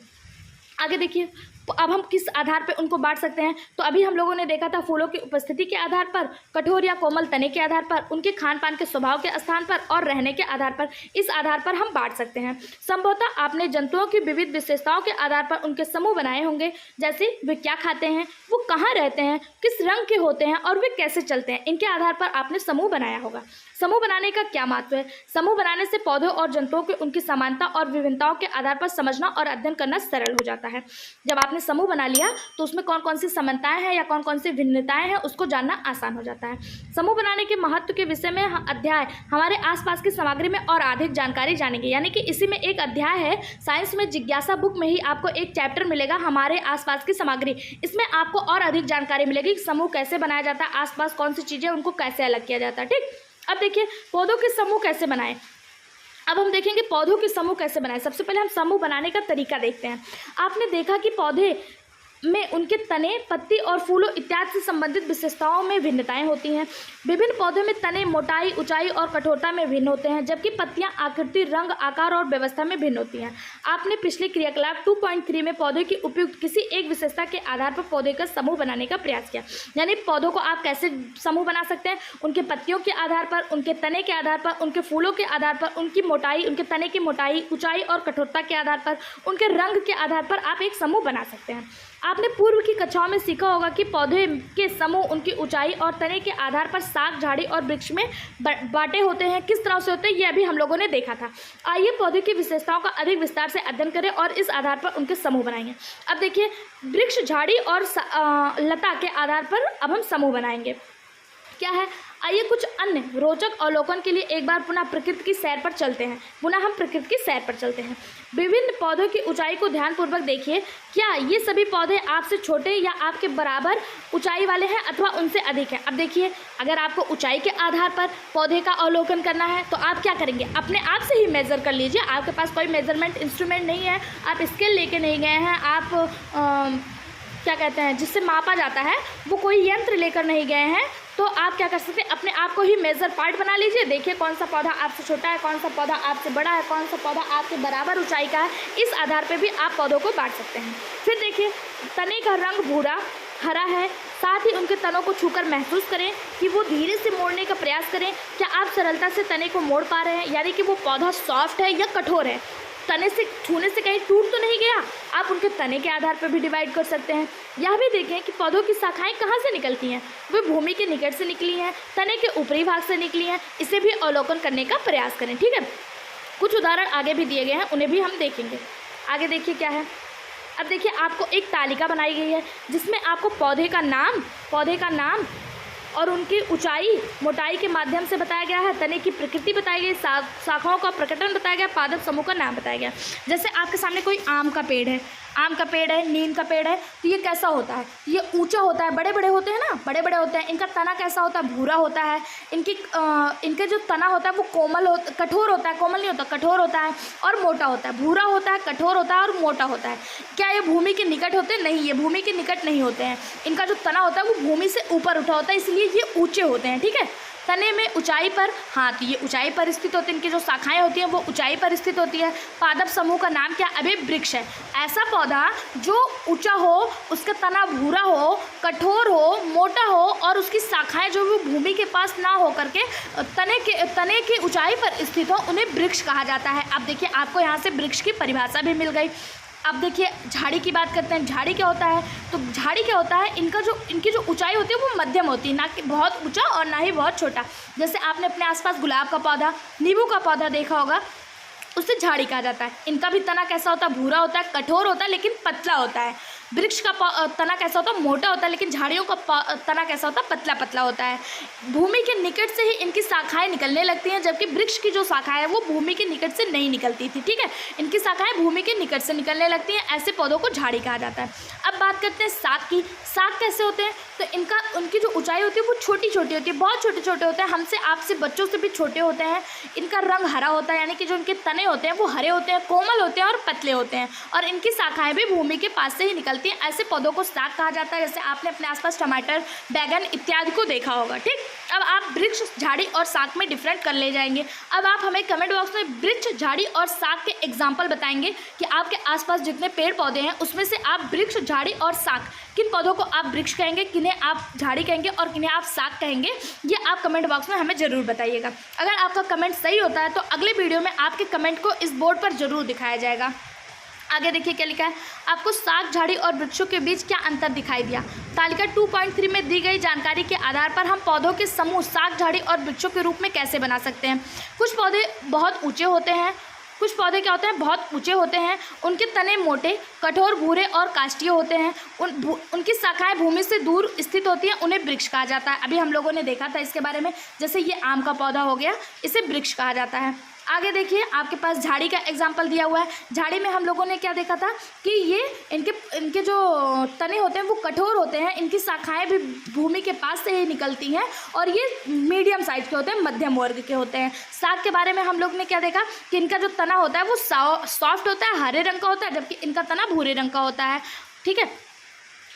आगे देखिए, अब हम किस आधार पर उनको बांट सकते हैं। तो अभी हम लोगों ने देखा था फूलों की उपस्थिति के आधार पर, कठोर या कोमल तने के आधार पर, उनके खान पान के स्वभाव के स्थान पर और रहने के आधार पर। इस आधार पर हम बांट सकते हैं। संभवतः आपने जंतुओं की विविध विशेषताओं के आधार पर उनके समूह बनाए होंगे, जैसे वे क्या खाते हैं, वो कहाँ रहते हैं, किस रंग के होते हैं और वे कैसे चलते हैं। इनके आधार पर आपने समूह बनाया होगा। समूह बनाने का क्या महत्व है? समूह बनाने से पौधों और जंतुओं के उनकी समानता और विभिन्नताओं के आधार पर समझना और अध्ययन करना सरल हो जाता है। जब आपने समूह बना लिया तो उसमें कौन कौन सी समानताएं हैं या कौन कौन सी भिन्नताएं हैं, उसको जानना आसान हो जाता है। समूह बनाने के महत्व के विषय में अध्याय हमारे आसपास की सामग्री में और अधिक जानकारी जानेंगे। यानी कि इसी में एक अध्याय है, साइंस में जिज्ञासा बुक में ही आपको एक चैप्टर मिलेगा, हमारे आसपास की सामग्री। इसमें आपको और अधिक जानकारी मिलेगी कि समूह कैसे बनाया जाता है, आसपास कौन सी चीज़ें, उनको कैसे अलग किया जाता है। ठीक, अब देखिए पौधों के समूह कैसे बनाएं। अब हम देखेंगे पौधों के समूह कैसे बनाएं। सबसे पहले हम समूह बनाने का तरीका देखते हैं। आपने देखा कि पौधे में उनके तने, पत्ती और फूलों इत्यादि से संबंधित विशेषताओं में भिन्नताएं होती हैं। विभिन्न पौधों में तने मोटाई, ऊंचाई और कठोरता में भिन्न होते हैं, जबकि पत्तियां आकृति, रंग, आकार और व्यवस्था में भिन्न होती हैं। आपने पिछले क्रियाकलाप 2.3 में पौधे की उपयुक्त किसी एक विशेषता के आधार पर पौधे का समूह बनाने का प्रयास किया। यानी पौधों को आप कैसे समूह बना सकते हैं, उनके पत्तियों के आधार पर, उनके तने के आधार पर, उनके फूलों के आधार पर, उनकी मोटाई, उनके तने की मोटाई, ऊंचाई और कठोरता के आधार पर, उनके रंग के आधार पर आप एक समूह बना सकते हैं। आपने पूर्व की कक्षाओं में सीखा होगा कि पौधे के समूह उनकी ऊंचाई और तने के आधार पर शाख, झाड़ी और वृक्ष में बांटे होते हैं। किस तरह से होते हैं, ये अभी हम लोगों ने देखा था। आइए पौधे की विशेषताओं का अधिक विस्तार से अध्ययन करें और इस आधार पर उनके समूह बनाएंगे। अब देखिए, वृक्ष, झाड़ी और लता के आधार पर अब हम समूह बनाएंगे। क्या है, आइए कुछ अन्य रोचक अवलोकन के लिए एक बार पुनः प्रकृति की सैर पर चलते हैं। विभिन्न पौधों की ऊंचाई को ध्यानपूर्वक देखिए। क्या ये सभी पौधे आपसे छोटे या आपके बराबर ऊंचाई वाले हैं अथवा उनसे अधिक हैं? अब देखिए, अगर आपको ऊंचाई के आधार पर पौधे का अवलोकन करना है तो आप क्या करेंगे, अपने आप से ही मेज़र कर लीजिए। आपके पास कोई मेजरमेंट इंस्ट्रूमेंट नहीं है, आप स्केल लेके नहीं गए हैं, आप क्या कहते हैं जिससे मापा जाता है, वो कोई यंत्र लेकर नहीं गए हैं, तो आप क्या कर सकते हैं, अपने आप को ही मेजर पार्ट बना लीजिए। देखिए कौन सा पौधा आपसे छोटा है, कौन सा पौधा आपसे बड़ा है, कौन सा पौधा आपके बराबर ऊंचाई का है। इस आधार पे भी आप पौधों को बांट सकते हैं। फिर देखिए, तने का रंग भूरा, हरा है। साथ ही उनके तनों को छूकर महसूस करें कि वो धीरे से मोड़ने का प्रयास करें। क्या आप सरलता से तने को मोड़ पा रहे हैं, यानी कि वो पौधा सॉफ्ट है या कठोर है। तने से छूने से कहीं टूट तो नहीं गया। आप उनके तने के आधार पर भी डिवाइड कर सकते हैं। यह भी देखें कि पौधों की शाखाएं कहाँ से निकलती हैं, वे भूमि के निकट से निकली हैं, तने के ऊपरी भाग से निकली हैं। इसे भी अवलोकन करने का प्रयास करें। ठीक है, कुछ उदाहरण आगे भी दिए गए हैं, उन्हें भी हम देखेंगे। आगे देखिए क्या है। अब देखिए, आपको एक तालिका बनाई गई है जिसमें आपको पौधे का नाम, और उनकी ऊंचाई मोटाई के माध्यम से बताया गया है। तने की प्रकृति बताई गई, शाखाओं का प्रकटन बताया गया, पादप समूह का नाम बताया गया। जैसे आपके सामने कोई आम का पेड़ है, आम का पेड़ है, नीम का पेड़ है, तो ये कैसा होता है, ये ऊंचा होता है, बड़े बड़े होते हैं ना, बड़े बड़े होते हैं। इनका तना कैसा होता है, भूरा होता है। इनके जो तना होता है वो कठोर होता है, कोमल नहीं होता, कठोर होता है और मोटा होता है। भूरा होता है, कठोर होता है और मोटा होता है। क्या ये भूमि के निकट होते हैं? नहीं, ये भूमि के निकट नहीं होते हैं। इनका जो तना होता है वो भूमि से ऊपर उठा होता है, इसलिए ये ऊंचे होते हैं। ठीक है, तने में ऊंचाई पर, हाँ तो ये ऊंचाई पर स्थित होते हैं। इनकी जो शाखाएं होती हैं वो ऊंचाई पर स्थित होती है। पादप समूह का नाम क्या? अभी वृक्ष है। ऐसा पौधा जो ऊंचा हो, उसका तना भूरा हो, कठोर हो, मोटा हो और उसकी शाखाएं जो वो भूमि के पास ना हो करके तने की ऊंचाई पर स्थित हो, उन्हें वृक्ष कहा जाता है। अब देखिए, आपको यहाँ से वृक्ष की परिभाषा भी मिल गई। अब देखिए झाड़ी की बात करते हैं। झाड़ी क्या होता है? तो झाड़ी क्या होता है, इनकी जो ऊंचाई होती है वो मध्यम होती है, ना कि बहुत ऊंचा और ना ही बहुत छोटा। जैसे आपने अपने आसपास गुलाब का पौधा, नींबू का पौधा देखा होगा, उसे झाड़ी कहा जाता है। इनका भी तना कैसा होता है? भूरा होता है, कठोर होता है लेकिन पतला होता है। वृक्ष का तना कैसा होता है? मोटा होता है, लेकिन झाड़ियों का तना कैसा होता है? पतला पतला होता है। भूमि के निकट से ही इनकी शाखाएं निकलने लगती हैं, जबकि वृक्ष की जो शाखाएं है वो भूमि के निकट से नहीं निकलती थी। ठीक है, इनकी शाखाएं भूमि के निकट से निकलने लगती हैं। ऐसे पौधों को झाड़ी कहा जाता है। अब बात करते हैं साग की। साग कैसे होते हैं? तो उनकी जो ऊंचाई होती है वो छोटी छोटी होती है, बहुत छोटे छोटे होते हैं, हमसे आपसे बच्चों से भी छोटे होते हैं। इनका रंग हरा होता है, यानी कि जो इनके तने होते हैं वो हरे होते हैं, कोमल होते हैं और पतले होते हैं, और इनकी शाखाएं भी भूमि के पास से ही निकलती हैं। ऐसे पौधों को साग कहा जाता है। जैसे आपने अपने आसपास टमाटर, बैगन इत्यादि को देखा होगा। ठीक, अब आप वृक्ष, झाड़ी और साग में डिफरेंट कर ले जाएंगे। अब आप हमें कमेंट बॉक्स में वृक्ष, झाड़ी और साग के एग्जाम्पल बताएंगे कि आपके आसपास जितने पेड़ पौधे हैं उसमें से आप वृक्ष, झाड़ी और साग, किन पौधों को आप वृक्ष कहेंगे, किन्हें आप झाड़ी कहेंगे और किन्हें आप साग कहेंगे, ये आप कमेंट बॉक्स में हमें ज़रूर बताइएगा। अगर आपका कमेंट सही होता है तो अगले वीडियो में आपके कमेंट को इस बोर्ड पर ज़रूर दिखाया जाएगा। आगे देखिए क्या लिखा है, आपको साग, झाड़ी और वृक्षों के बीच क्या अंतर दिखाई दिया। तालिका 2.3 में दी गई जानकारी के आधार पर हम पौधों के समूह साग, झाड़ी और वृक्षों के रूप में कैसे बना सकते हैं। कुछ पौधे बहुत ऊंचे होते हैं, कुछ पौधे क्या होते हैं, बहुत ऊंचे होते हैं। उनके तने मोटे, कठोर, भूरे और काष्ठीय होते हैं। उनकी शाखाएं भूमि से दूर स्थित होती हैं, उन्हें वृक्ष कहा जाता है। अभी हम लोगों ने देखा था इसके बारे में। जैसे ये आम का पौधा हो गया, इसे वृक्ष कहा जाता है। आगे देखिए, आपके पास झाड़ी का एग्जाम्पल दिया हुआ है। झाड़ी में हम लोगों ने क्या देखा था कि ये इनके जो तने होते हैं वो कठोर होते हैं, इनकी शाखाएं भी भूमि के पास से ही निकलती हैं और ये मीडियम साइज के होते हैं, मध्यम वर्ग के होते हैं। साग के बारे में हम लोग ने क्या देखा कि इनका जो तना होता है वो सॉफ्ट होता है, हरे रंग का होता है, जबकि इनका तना भूरे रंग का होता है। ठीक है,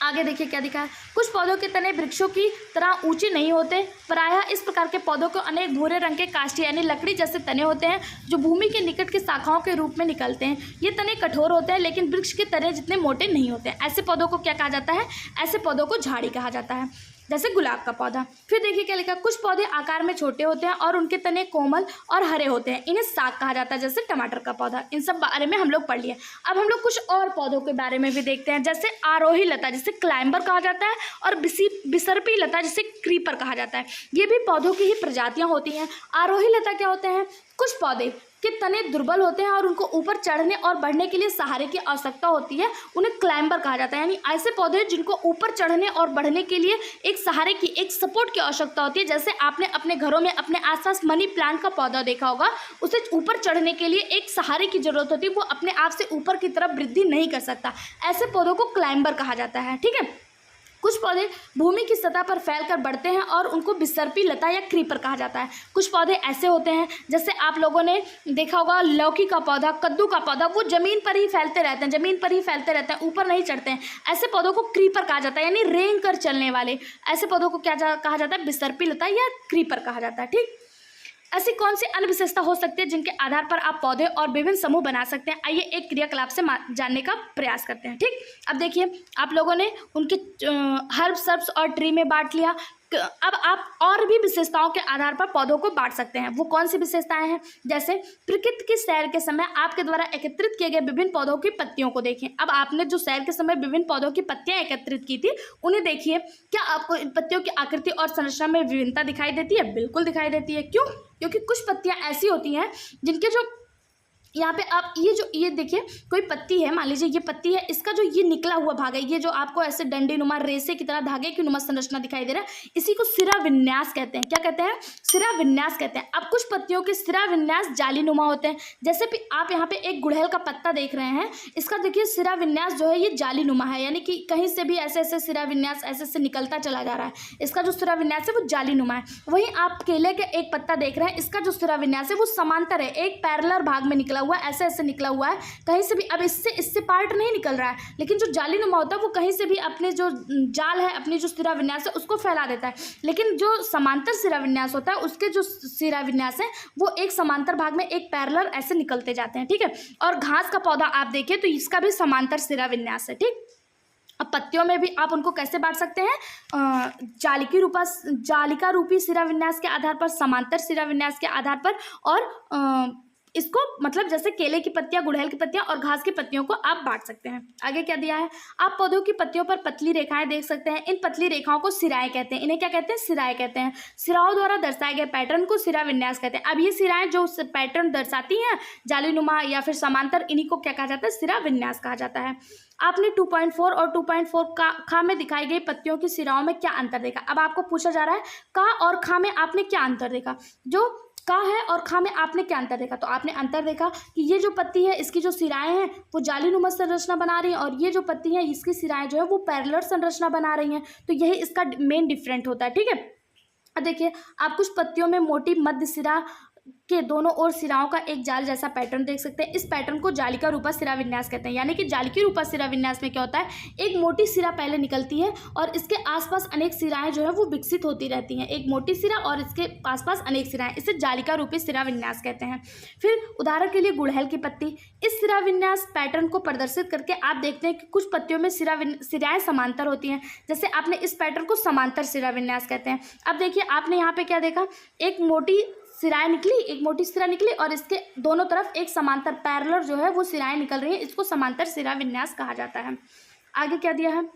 आगे देखिए क्या दिखा है, कुछ पौधों के तने वृक्षों की तरह ऊंचे नहीं होते। प्रायः इस प्रकार के पौधों को अनेक भूरे रंग के काष्ठीय यानी लकड़ी जैसे तने होते हैं, जो भूमि के निकट के शाखाओं के रूप में निकलते हैं। ये तने कठोर होते हैं, लेकिन वृक्ष के तने जितने मोटे नहीं होते हैं। ऐसे पौधों को क्या कहा जाता है? ऐसे पौधों को झाड़ी कहा जाता है। जैसे गुलाब का पौधा। फिर देखिए क्या लिखा, कुछ पौधे आकार में छोटे होते हैं और उनके तने कोमल और हरे होते हैं, इन्हें साग कहा जाता है। जैसे टमाटर का पौधा। इन सब बारे में हम लोग पढ़ लिए। अब हम लोग कुछ और पौधों के बारे में भी देखते हैं। जैसे आरोही लता, जिसे क्लाइंबर कहा जाता है, और बिसरपी लता, जिसे क्रीपर कहा जाता है। ये भी पौधों की ही प्रजातियां होती हैं। आरोही लता क्या होते हैं? कुछ पौधे के तने दुर्बल होते हैं और उनको ऊपर चढ़ने और बढ़ने के लिए सहारे की आवश्यकता होती है, उन्हें क्लाइंबर कहा जाता है। यानी ऐसे पौधे जिनको ऊपर चढ़ने और बढ़ने के लिए एक सहारे की, एक सपोर्ट की आवश्यकता होती है। जैसे आपने अपने घरों में अपने आसपास मनी प्लांट का पौधा देखा होगा, उसे ऊपर चढ़ने के लिए एक सहारे की जरूरत होती है, वो अपने आप से ऊपर की तरफ वृद्धि नहीं कर सकता। ऐसे पौधों को क्लाइंबर कहा जाता है। ठीक है, कुछ पौधे भूमि की सतह पर फैलकर बढ़ते हैं और उनको बिसरपी लता या क्रीपर कहा जाता है। कुछ पौधे ऐसे होते हैं, जैसे आप लोगों ने देखा होगा लौकी का पौधा, कद्दू का पौधा, वो जमीन पर ही फैलते रहते हैं, जमीन पर ही फैलते रहते हैं, ऊपर नहीं चढ़ते हैं। ऐसे पौधों को क्रीपर कहा जाता है, यानी रेंग कर चलने वाले। ऐसे पौधों को क्या कहा जाता है? बिसरपी लता या क्रीपर कहा जाता है। ठीक, ऐसी कौन सी अन्य विशेषता हो सकती है जिनके आधार पर आप पौधे और विभिन्न समूह बना सकते हैं? आइए एक क्रियाकलाप से जानने का प्रयास करते हैं। ठीक, अब देखिए, आप लोगों ने उनके हर्ब, सर्ब्स और ट्री में बांट लिया। अब आप और भी विशेषताओं के आधार पर पौधों को बांट सकते हैं। वो कौन सी विशेषताएं हैं? जैसे प्रकृति की सैर के समय आपके द्वारा एकत्रित किए गए विभिन्न पौधों की पत्तियों को देखें। अब आपने जो सैर के समय विभिन्न पौधों की पत्तियां एकत्रित की थी, उन्हें देखिए। क्या आपको इन पत्तियों की आकृति और संरचना में विभिन्नता दिखाई देती है? बिल्कुल दिखाई देती है। क्यों? क्योंकि कुछ पत्तियां ऐसी होती हैं जिनके जो यहाँ पे आप ये देखिए कोई पत्ती है, मान लीजिए ये पत्ती है, इसका जो ये निकला हुआ भाग है, ये जो आपको ऐसे डंडे नुमा रेसे की तरह धागे की नुमा संरचना दिखाई दे रहा है, इसी को सिरा विन्यास कहते हैं। क्या कहते हैं? सिरा विन्यास कहते हैं। अब कुछ पत्तियों के सिरा विन्यास जाली नुमा होते हैं, जैसे कि आप यहाँ पे एक गुड़हल का पत्ता देख रहे हैं, इसका देखिए सिरा विन्यास जो है ये जाली नुमा है, यानी कि कहीं से भी ऐसे ऐसे सिरा विन्यास ऐसे ऐसे निकलता चला जा रहा है। इसका जो सिरा विन्यास है वो जाली नुमा है। वहीं आप केले के एक पत्ता देख रहे हैं, इसका जो सिरा विन्यास है वो समांतर है, एक पैरेलल भाग में निकला हुआ है, ऐसे ऐसे निकला हुआ है, कहीं से भी अब इससे पार्ट नहीं निकल रहा है। लेकिन जो जाली नुमा होता है वो कहीं से भी अपने जो जाल है, अपनी जो सिरा विन्यास है उसको फैला देता है। लेकिन जो समांतर सिरा विन्यास होता है उसके जो सिरा विन्यास है वो एक समांतर भाग में एक पैरेलल ऐसे निकलते जाते हैं। ठीक है। और घास का पौधा आप देखिए तो इसका भी समांतर सिरा विन्यास है। ठीक। अब पत्तियों में भी आप उनको कैसे बांट सकते हैं? जालिका रूपी सिरा विन्यास के आधार पर, समांतर सिरा विन्यास के आधार पर, और इसको मतलब जैसे केले की पत्तियां, गुड़हल की पत्तियां और घास की पत्तियों को आप बांट सकते हैं। आगे क्या दिया है? आप पौधों की पत्तियों पर पतली रेखाएं देख सकते हैं। इन पतली रेखाओं को सिराएं कहते हैं। इन्हें क्या कहते हैं? सिराएं कहते हैं। सिराओं द्वारा दर्शाए गए पैटर्न को सिरा विन्यास कहते हैं। अब ये सिराएं जो पैटर्न दर्शाती हैं जालीनुमा या फिर समांतर, इन्हीं को क्या कहा जाता है? सिरा विन्यास कहा जाता है। आपने 2.4 और 2.4 खा में दिखाई गई पत्तियों की सिराओं में क्या अंतर देखा? अब आपको पूछा जा रहा है का और खा में आपने क्या अंतर देखा? जो का है और खा में आपने क्या अंतर देखा? तो आपने अंतर देखा कि ये जो पत्ती है इसकी जो सिराएं हैं वो जालीनुमा संरचना बना रही हैं, और ये जो पत्ती है इसकी सिराएं जो है वो पैरेलल संरचना बना रही हैं। तो यही इसका मेन डिफरेंट होता है। ठीक है। अब देखिए आप कुछ पत्तियों में मोटी मध्य सिरा के दोनों ओर सिराओं का एक जाल जैसा पैटर्न देख सकते हैं। इस पैटर्न को जालिका रूपा सिरा विन्यास कहते हैं। यानी कि जालिका रूपा सिरा विन्यास में क्या होता है? एक मोटी सिरा पहले निकलती है और इसके आसपास अनेक सिराएं जो है वो विकसित होती रहती हैं। एक मोटी सिरा और इसके आसपास अनेक सिराएं, इसे जालिका रूपी सिरा विन्यास कहते हैं। फिर उदाहरण के लिए गुड़हल की पत्ती, इस सिरा विन्यास पैटर्न को प्रदर्शित करके आप देखते हैं कि कुछ पत्तियों में सिराएं समांतर होती हैं, जैसे आपने इस पैटर्न को समांतर सिरा विन्यास कहते हैं। अब देखिए आपने यहाँ पे क्या देखा? एक मोटी सिराएं निकली, एक मोटी सिरा निकली और इसके दोनों तरफ एक समांतर पैरेलल जो है वो सिराएं निकल रही है, इसको समांतर सिरा विन्यास कहा जाता है। आगे क्या दिया है?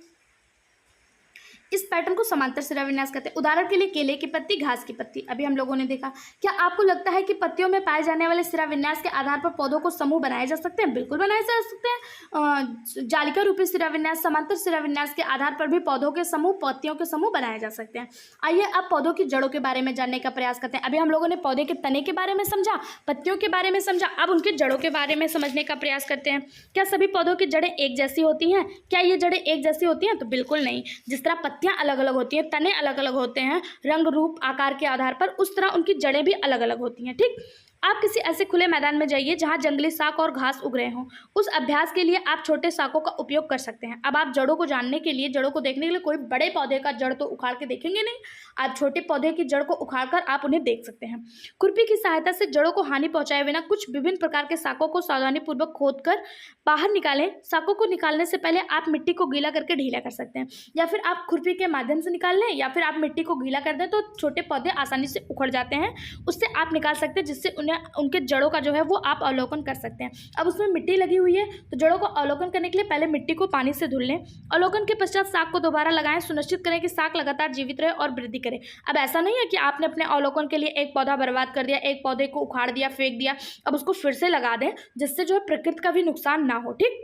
इस पैटर्न को समांतर सिरा विन्यास कहते हैं। उदाहरण के लिए केले की पत्ती, घास की पत्ती, अभी हम लोगों ने देखा। क्या आपको लगता है कि पत्तियों में पाए जाने वाले सिरा विन्यास के आधार पर पौधों को समूह बनाए जा सकते हैं? बिल्कुल बनाए जा सकते हैं। जालिका रूपी सिरा विन्यास, समांतर सिरा विन्यास के आधार पर भी पौधों के समूह, पत्तियों के समूह बनाए जा सकते हैं। आइए अब पौधों की जड़ों के बारे में जानने का प्रयास करते हैं। अभी हम लोगों ने पौधे के तने के बारे में समझा, पत्तियों के बारे में समझा, अब उनके जड़ों के बारे में समझने का प्रयास करते हैं। क्या सभी पौधों की जड़ें एक जैसी होती हैं? क्या ये जड़ें एक जैसी होती हैं? तो बिल्कुल नहीं। जिस तरह पत्तियां अलग अलग होती हैं, तने अलग अलग होते हैं रंग, रूप, आकार के आधार पर, उस तरह उनकी जड़ें भी अलग अलग होती हैं। ठीक। आप किसी ऐसे खुले मैदान में जाइए जहां जंगली शाख और घास उग रहे हों। उस अभ्यास के लिए आप छोटे शाखों का उपयोग कर सकते हैं। अब आप जड़ों को जानने के लिए, जड़ों को देखने के लिए कोई बड़े पौधे का जड़ तो उखाड़ के देखेंगे नहीं, आप छोटे पौधे की जड़ को उखाड़कर आप उन्हें देख सकते हैं। खुरपी की सहायता से जड़ों को हानि पहुंचाए बिना कुछ विभिन्न प्रकार के शाखों को सावधानीपूर्वक खोदकर बाहर निकालें। शाखों को निकालने से पहले आप मिट्टी को गीला करके ढीला कर सकते हैं, या फिर आप खुरपी के माध्यम से निकाल लें, या फिर आप मिट्टी को गीला कर दें तो छोटे पौधे आसानी से उखड़ जाते हैं, उससे आप निकाल सकते हैं, जिससे उन्हें उनके जड़ों का जो है वो आप अवलोकन कर सकते हैं। अब उसमें मिट्टी लगी हुई है तो जड़ों को अवलोकन करने के लिए पहले मिट्टी को पानी से धुल लें। अवलोकन के पश्चात शाख को दोबारा लगाएं। सुनिश्चित करें कि शाख लगातार जीवित रहे और वृद्धि करे। अब ऐसा नहीं है कि आपने अपने अवलोकन के लिए एक पौधा बर्बाद कर दिया, एक पौधे को उखाड़ दिया, फेंक दिया, अब उसको फिर से लगा दें, जिससे जो है प्रकृति का भी नुकसान ना हो। ठीक।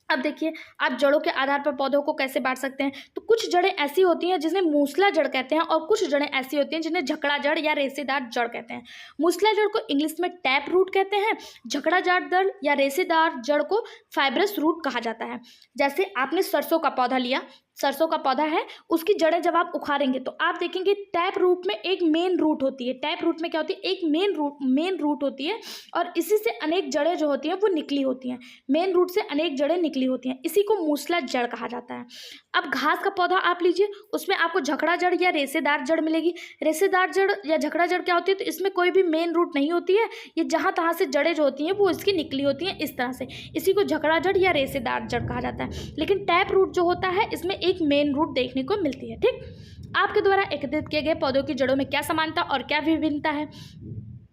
अब देखिए आप जड़ों के आधार पर पौधों को कैसे बांट सकते हैं। तो कुछ जड़ें ऐसी होती हैं जिन्हें मूसला जड़ कहते हैं, और कुछ जड़ें ऐसी होती हैं जिन्हें झकड़ा जड़ या रेसेदार जड़ कहते हैं। मूसला जड़ को इंग्लिश में टैप रूट कहते हैं। झकड़ा जड़ या रेसेदार जड़ को फाइब्रस रूट कहा जाता है। जैसे आपने सरसों का पौधा लिया, सरसों का पौधा है, उसकी जड़ें जब आप उखाड़ेंगे तो आप देखेंगे टैप रूट में एक मेन रूट होती है। टैप रूट में क्या होती है? एक मेन रूट होती है, और इसी से अनेक जड़ें जो होती हैं वो निकली होती हैं। मेन रूट से अनेक जड़ें निकली होती हैं, इसी को मूसला जड़ कहा जाता है। अब घास का पौधा आप लीजिए, उसमें आपको झकड़ा जड़ या रेसेदार जड़ मिलेगी। रेसेदार जड़ या झकड़ा जड़ क्या होती है? तो इसमें कोई भी मेन रूट नहीं होती है, ये जहाँ तहाँ से जड़ें जो होती हैं वो इसकी निकली होती हैं इस तरह से, इसी को झकड़ा जड़ या रेसेदार जड़ कहा जाता है। लेकिन टैप रूट जो होता है इसमें एक मेन रूट देखने को मिलती है। ठीक। आपके द्वारा एकत्रित किए गए पौधों की जड़ों में क्या समानता और क्या विभिन्नता है,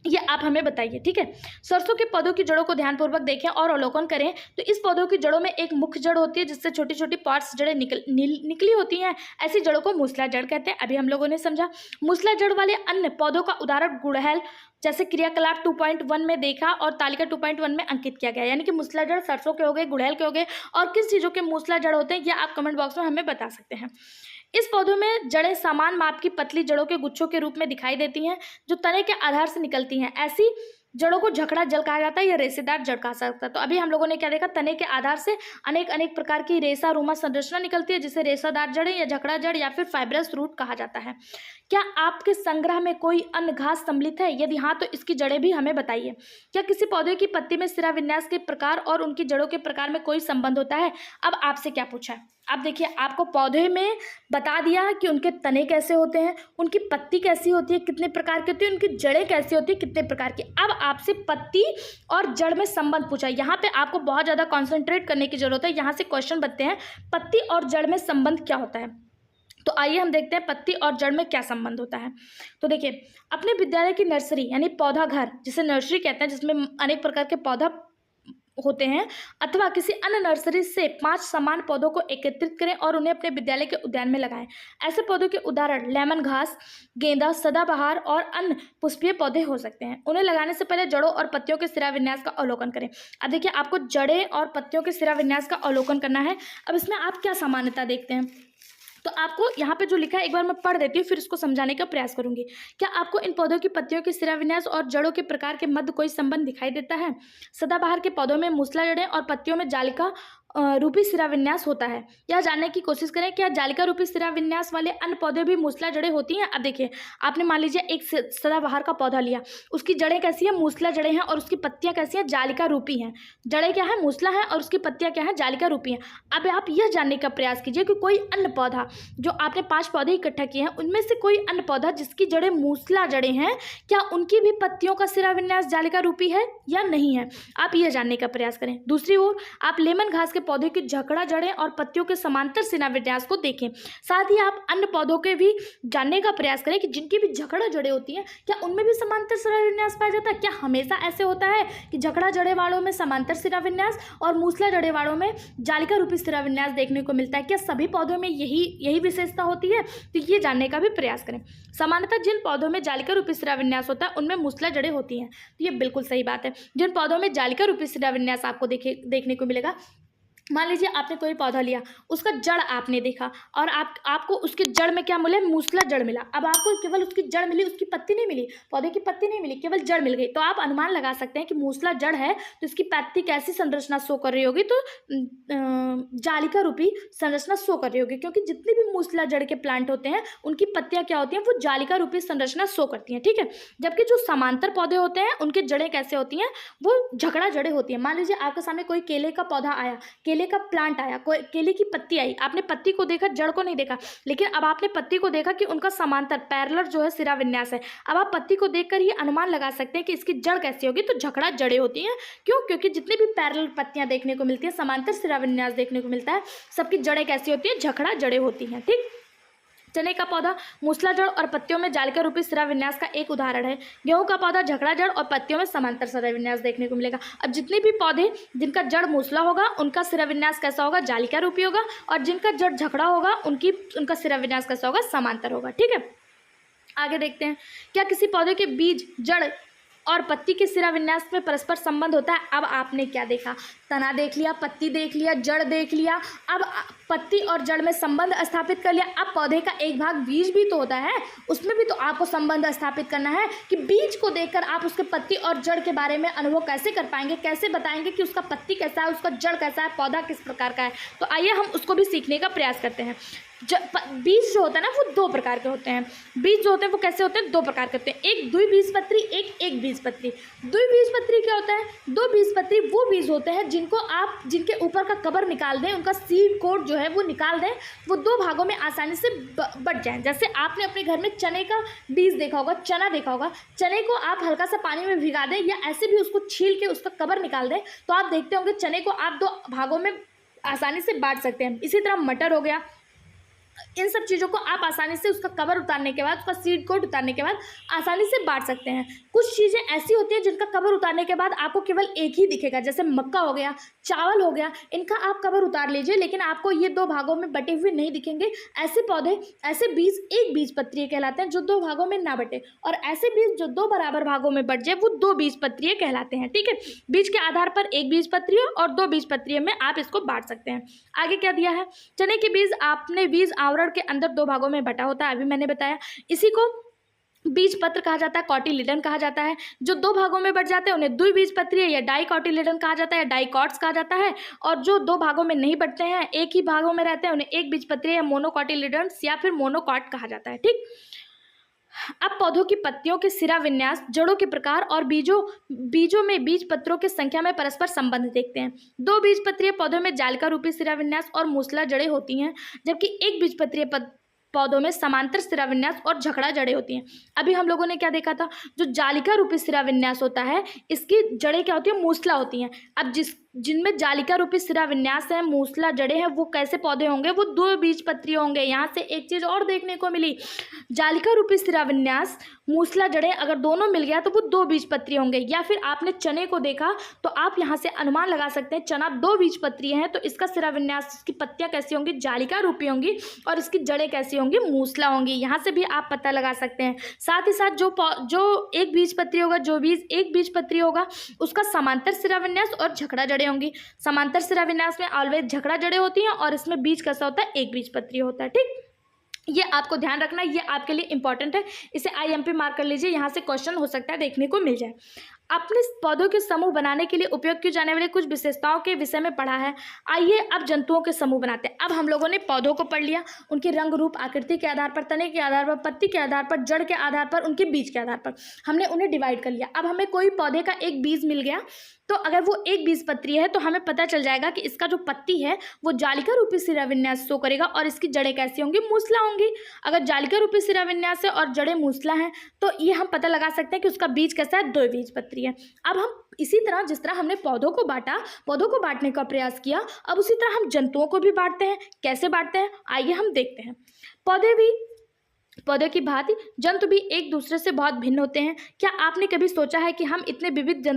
ये आप हमें बताइए। ठीक है। सरसों के पौधों की जड़ों को ध्यानपूर्वक देखें और अवलोकन करें। तो इस पौधों की जड़ों में एक मुख्य जड़ होती है जिससे छोटी छोटी पार्ट्स जड़ें निकली होती हैं। ऐसी जड़ों को मूसला जड़ कहते हैं। अभी हम लोगों ने समझा। मूसला जड़ वाले अन्य पौधों का उदाहरण गुड़हल, जैसे क्रियाकलाप 2.1 में देखा और तालिका 2.1 में अंकित किया गया, यानी कि मूसलाधार सरसों के हो गए, गुड़हल के हो गए, और किस चीज़ों के मूसलाधार होते हैं, यह आप कमेंट बॉक्स में हमें बता सकते हैं। इस पौधों में जड़ें समान माप की पतली जड़ों के गुच्छों के रूप में दिखाई देती हैं जो तने के आधार से निकलती हैं। ऐसी जड़ों को झकड़ा जड़ कहा जाता है या रेशेदार जड़ कहा सकता है। तो अभी हम लोगों ने क्या देखा, तने के आधार से अनेक प्रकार की रेशा रूमा संरचना निकलती है जिसे रेशेदार जड़ें या झकड़ा जड़ या फिर फाइब्रस रूट कहा जाता है। क्या आपके संग्रह में कोई अन्य घास सम्मिलित है? यदि हाँ तो इसकी जड़ें भी हमें बताइए। क्या किसी पौधे की पत्ती में सिरा विन्यास के प्रकार और उनकी जड़ों के प्रकार में कोई संबंध होता है? अब आपसे क्या पूछा है, अब देखिए आपको पौधे में बता दिया कि उनके तने कैसे होते हैं, उनकी पत्ती कैसी होती है, कितने प्रकार की होती है, उनकी जड़ें कैसी होती है, कितने प्रकार की। अब आपसे पत्ती और जड़ में संबंध पूछा। यहाँ पे आपको बहुत ज़्यादा कॉन्सेंट्रेट करने की जरूरत है। यहाँ से क्वेश्चन बनते हैं पत्ती और जड़ में संबंध क्या होता है। तो आइए हम देखते हैं पत्ती और जड़ में क्या संबंध होता है। तो देखिए, अपने विद्यालय की नर्सरी यानी पौधा घर, जिसे नर्सरी कहते हैं, जिसमें अनेक प्रकार के पौधा होते हैं, अथवा किसी अन्य नर्सरी से 5 समान पौधों को एकत्रित करें और उन्हें अपने विद्यालय के उद्यान में लगाएं। ऐसे पौधों के उदाहरण लेमन घास, गेंदा, सदाबहार और अन्य पुष्पीय पौधे हो सकते हैं। उन्हें लगाने से पहले जड़ों और पत्तियों के सिरा विन्यास का अवलोकन करें। अब देखिए, आपको जड़ें और पत्तियों के सिरा विन्यास का अवलोकन करना है। अब इसमें आप क्या सामान्यता देखते हैं, तो आपको यहाँ पे जो लिखा है एक बार मैं पढ़ देती हूँ, फिर इसको समझाने का प्रयास करूंगी। क्या आपको इन पौधों की पत्तियों के सिरा विन्यास और जड़ों के प्रकार के मध्य कोई संबंध दिखाई देता है? सदाबहार के पौधों में मूसला जड़ें और पत्तियों में जालिका रूपी सिरा विन्यास होता है। यह जानने की कोशिश करें क्या जालिका रूपी सिरा विन्यास वाले अन्य पौधे भी मूसला जड़ें होती हैं? अब देखिए, आपने मान लीजिए एक सदाबहार का पौधा लिया, उसकी जड़ें कैसी है, मूसला जड़ें हैं, और उसकी पत्तियां कैसी हैं, जालिका रूपी हैं। जड़ें क्या है, मूसला है, और उसकी पत्तियां क्या है, जालिका रूपी हैं। अब आप यह जानने का प्रयास कीजिए कि कोई अन्य पौधा, जो आपने 5 पौधे इकट्ठा किए हैं, उनमें से कोई अन्य पौधा जिसकी जड़ें मूसला जड़ें हैं, क्या उनकी भी पत्तियों का सिरा विन्यास जालिका रूपी है या नहीं है? आप यह जानने का प्रयास करें। दूसरी ओर, आप लेमन घास के पौधे की झकड़ा जड़ें और पत्तियों के समांतर सिरा विन्यास को देखें। साथ ही आप अन्य पौधों के भी जानने का प्रयास करें कि जिनकी भी झकड़ा जड़ें होती हैं, क्या उनमें भी समांतर सिरा विन्यास पाया जाता है? क्या हमेशा ऐसे होता है कि झकड़ा जड़ें वालों में समांतर सिरा विन्यास और मूसला जड़ें वालों में जालिका रूपी सिरा विन्यास देखने को मिलता है? क्या सभी पौधों में यही विशेषता होती है? तो ये जानने का भी प्रयास करें। सामान्यतः जिन पौधों में जालिका रूपी सिरा विन्यास होता है उनमें मूसला जड़ें होती हैं। तो ये बिल्कुल सही बात है। जिन पौधों में जालिका रूपी सिरा विन्यास आपको देखने को मिलेगा, मान लीजिए आपने कोई पौधा लिया, उसका जड़ आपने देखा और आपको उसके जड़ में क्या मिला, मूसला जड़ मिला। अब आपको केवल उसकी जड़ मिली, उसकी पत्ती नहीं मिली, पौधे की पत्ती नहीं मिली, केवल जड़ मिल गई। तो आप अनुमान लगा सकते हैं कि मूसला जड़ है तो इसकी पत्ती कैसी संरचना शो कर रही होगी, तो जालिका रूपी संरचना शो कर रही होगी, क्योंकि जितने भी मूसला जड़ के प्लांट होते हैं उनकी पत्तियां क्या होती हैं, वो जालिका रूपी संरचना शो करती हैं। ठीक है, जबकि जो समांतर पौधे होते हैं उनके जड़ें कैसे होती हैं, वो झकड़ा जड़ें होती हैं। मान लीजिए आपके सामने कोई केले का पौधा आया, केले का प्लांट आया, कोई केले की पत्ती आई, आपने पत्ती को देखा, जड़ को नहीं देखा, लेकिन अब आपने पत्ती को देखा कि उनका समांतर पैरेलल जो है सिरा विन्यास है। अब आप पत्ती को देखकर ये अनुमान लगा सकते हैं कि इसकी जड़ कैसी होगी, तो झकड़ा जड़ें होती हैं। क्यों? क्योंकि जितनी भी पैरेलल पत्तियां देखने को मिलती है, समांतर सिरा विन्यास देखने को मिलता है, सबकी जड़ें कैसी होती है, झकड़ा जड़ें होती हैं। ठीक, चने का पौधा मूसला जड़ और पत्तियों में जालिका रूपी सिरा विन्यास का एक उदाहरण है। गेहूं का पौधा झकड़ा जड़ और पत्तियों में समांतर सिरा विन्यास देखने को मिलेगा। अब जितने भी पौधे जिनका जड़ मूसला होगा उनका सिरा विन्यास कैसा होगा, जालिका रूपी होगा, और जिनका जड़ झकड़ा होगा उनका सिरा विन्यास कैसा होगा, समांतर होगा। ठीक है, आगे देखते हैं। क्या किसी पौधे के बीज, जड़ और पत्ती के सिरा विन्यास में परस्पर संबंध होता है? अब आपने क्या देखा, तना देख लिया, पत्ती देख लिया, जड़ देख लिया। अब पत्ती और जड़ में संबंध स्थापित कर लिया। अब पौधे का एक भाग बीज भी तो होता है, उसमें भी तो आपको संबंध स्थापित करना है कि बीज को देखकर आप उसके पत्ती और जड़ के बारे में अनुभव कैसे कर पाएंगे, कैसे बताएंगे कि उसका पत्ती कैसा है, उसका जड़ कैसा है, पौधा किस प्रकार का है। तो आइए हम उसको भी सीखने का प्रयास करते हैं। बीज जो होता है ना, वो 2 प्रकार के होते हैं। बीज जो होते हैं वो कैसे होते हैं, 2 प्रकार के होते हैं, एक द्विबीजपत्री, एक एकबीजपत्री। द्विबीजपत्री क्या होता है, 2 वो बीज होते हैं जिनके ऊपर का कवर निकाल दें, उनका सीड कोड जो है वो निकाल दें, वो 2 भागों में आसानी से बट जाएं। जैसे आपने अपने घर में चने का बीज देखा होगा, चना देखा होगा, चने को आप हल्का सा पानी में भिगा दें या ऐसे भी उसको छील के उसका कवर निकाल दें, तो आप देखते होंगे चने को आप 2 भागों में आसानी से बांट सकते हैं। इसी तरह मटर हो गया, इन सब चीज़ों को आप आसानी से उसका कवर उतारने के बाद, उसका सीड कोट उतारने के बाद आसानी से बांट सकते हैं। कुछ चीज़ें ऐसी होती हैं जिनका कवर उतारने के बाद आपको केवल एक ही दिखेगा, जैसे मक्का हो गया, चावल हो गया, इनका आप कवर उतार लीजिए लेकिन आपको ये 2 भागों में बटे हुए नहीं दिखेंगे। ऐसे पौधे, ऐसे बीज एक बीजपत्रीय कहलाते हैं जो 2 भागों में ना बटे, और ऐसे बीज जो 2 बराबर भागों में बट जाए वो 2 बीजपत्रीय कहलाते हैं। ठीक है, बीज के आधार पर एक बीजपत्रीय और 2 बीजपत्रीय में आप इसको बांट सकते हैं। आगे क्या दिया है, चने के बीज आपने बीज आवरण के अंदर 2 भागों में बटा होता है, अभी मैंने बताया। इसी को बीज पत्र कहा जाता है, कॉटिलिडन कहा जाता है। जो 2 भागों में बट जाते हैं उन्हें द्विबीजपत्रीय या डाइकॉटिलिडन कहा जाता है, डाइकॉट्स कहा जाता है। और जो 2 भागों में नहीं बटते हैं, एक ही भागों में रहते हैं, उन्हें एक बीजपत्रीय या मोनोकॉटिलिडन्स या फिर मोनोकॉट कहा जाता है। ठीक, अब पौधों की पत्तियों के सिरा विन्यास, जड़ों के प्रकार और बीजों में बीज पत्रों की संख्या में परस्पर संबंध देखते हैं। 2 बीजपत्रीय पौधों में जालिका रूपी सिरा विन्यास और मूसला जड़ें होती हैं, जबकि एक बीजपत्रीय पौधों में समांतर सिरा विन्यास और झकड़ा जड़ें होती हैं। अभी हम लोगों ने क्या देखा था, जो जालिका रूपी सिरा विन्यास होता है इसकी जड़ें क्या होती है, मूसला होती हैं। अब जिनमें जालिका रूपी सिरा विन्यास है, मूसला जड़ें हैं, वो कैसे पौधे होंगे, वो 2 बीजपत्रीय होंगे। यहाँ से एक चीज़ और देखने को मिली, जालिका रूपी सिरा विन्यास, मूसला जड़ें अगर दोनों मिल गया तो वो 2 बीजपत्रीय होंगे। या फिर आपने चने को देखा तो आप यहाँ से अनुमान लगा सकते हैं चना 2 बीजपत्रीय है तो इसका सिरा विन्यास, इसकी पत्तियाँ कैसी होंगी, जालिका रूपी होंगी, और इसकी जड़ें कैसी होंगी, मूसला होंगी। यहाँ से भी आप पता लगा सकते हैं। साथ ही साथ जो एक बीजपत्रीय होगा, जो बीज एक बीजपत्रीय होगा, उसका समांतर सिरा विन्यास और झकड़ा जड़ें होंगी। समांतर सिरा विन्यास में ऑलवेज झकड़ा जड़ें होती हैं और इसमें बीज कैसा होता है, एक बीजपत्रीय होता है। ठीक, ये आपको ध्यान रखना, ये आपके लिए इंपॉर्टेंट है, इसे IMP मार्क कर लीजिए, यहाँ से क्वेश्चन हो सकता है देखने को मिल जाए। अपने पौधों के समूह बनाने के लिए उपयोग की जाने वाली कुछ विशेषताओं के विषय में पढ़ा है। आइए अब जंतुओं के समूह बनाते हैं। अब हम लोगों ने पौधों को पढ़ लिया, उनके रंग रूप आकृति के आधार पर, तने के आधार पर, पत्ती के आधार पर, जड़ के आधार पर, उनके बीज के आधार पर हमने उन्हें डिवाइड कर लिया। अब हमें कोई पौधे का एक बीज मिल गया तो अगर वो एक बीजपत्रीय है तो हमें पता चल जाएगा कि इसका जो पत्ती है वो जालिका रूपी सिरा विन्यास शो करेगा और इसकी जड़ें कैसी होंगी, मूसला होंगी। अगर जालिका रूपी सिरा विन्यास है और जड़ें मूसला हैं तो ये हम पता लगा सकते हैं कि उसका बीज कैसा है, 2 बीजपत्रीय है। अब हम इसी तरह जिस तरह हमने पौधों को बांटा, पौधों को बांटने का प्रयास किया, अब उसी तरह हम जंतुओं को भी बांटते हैं। कैसे बांटते हैं, आइए हम देखते हैं। पौधे की भांति जंतु भी एक दूसरे से बहुत भिन्न होते हैं। क्या आपने कभी सोचा है कि हम इतने विविध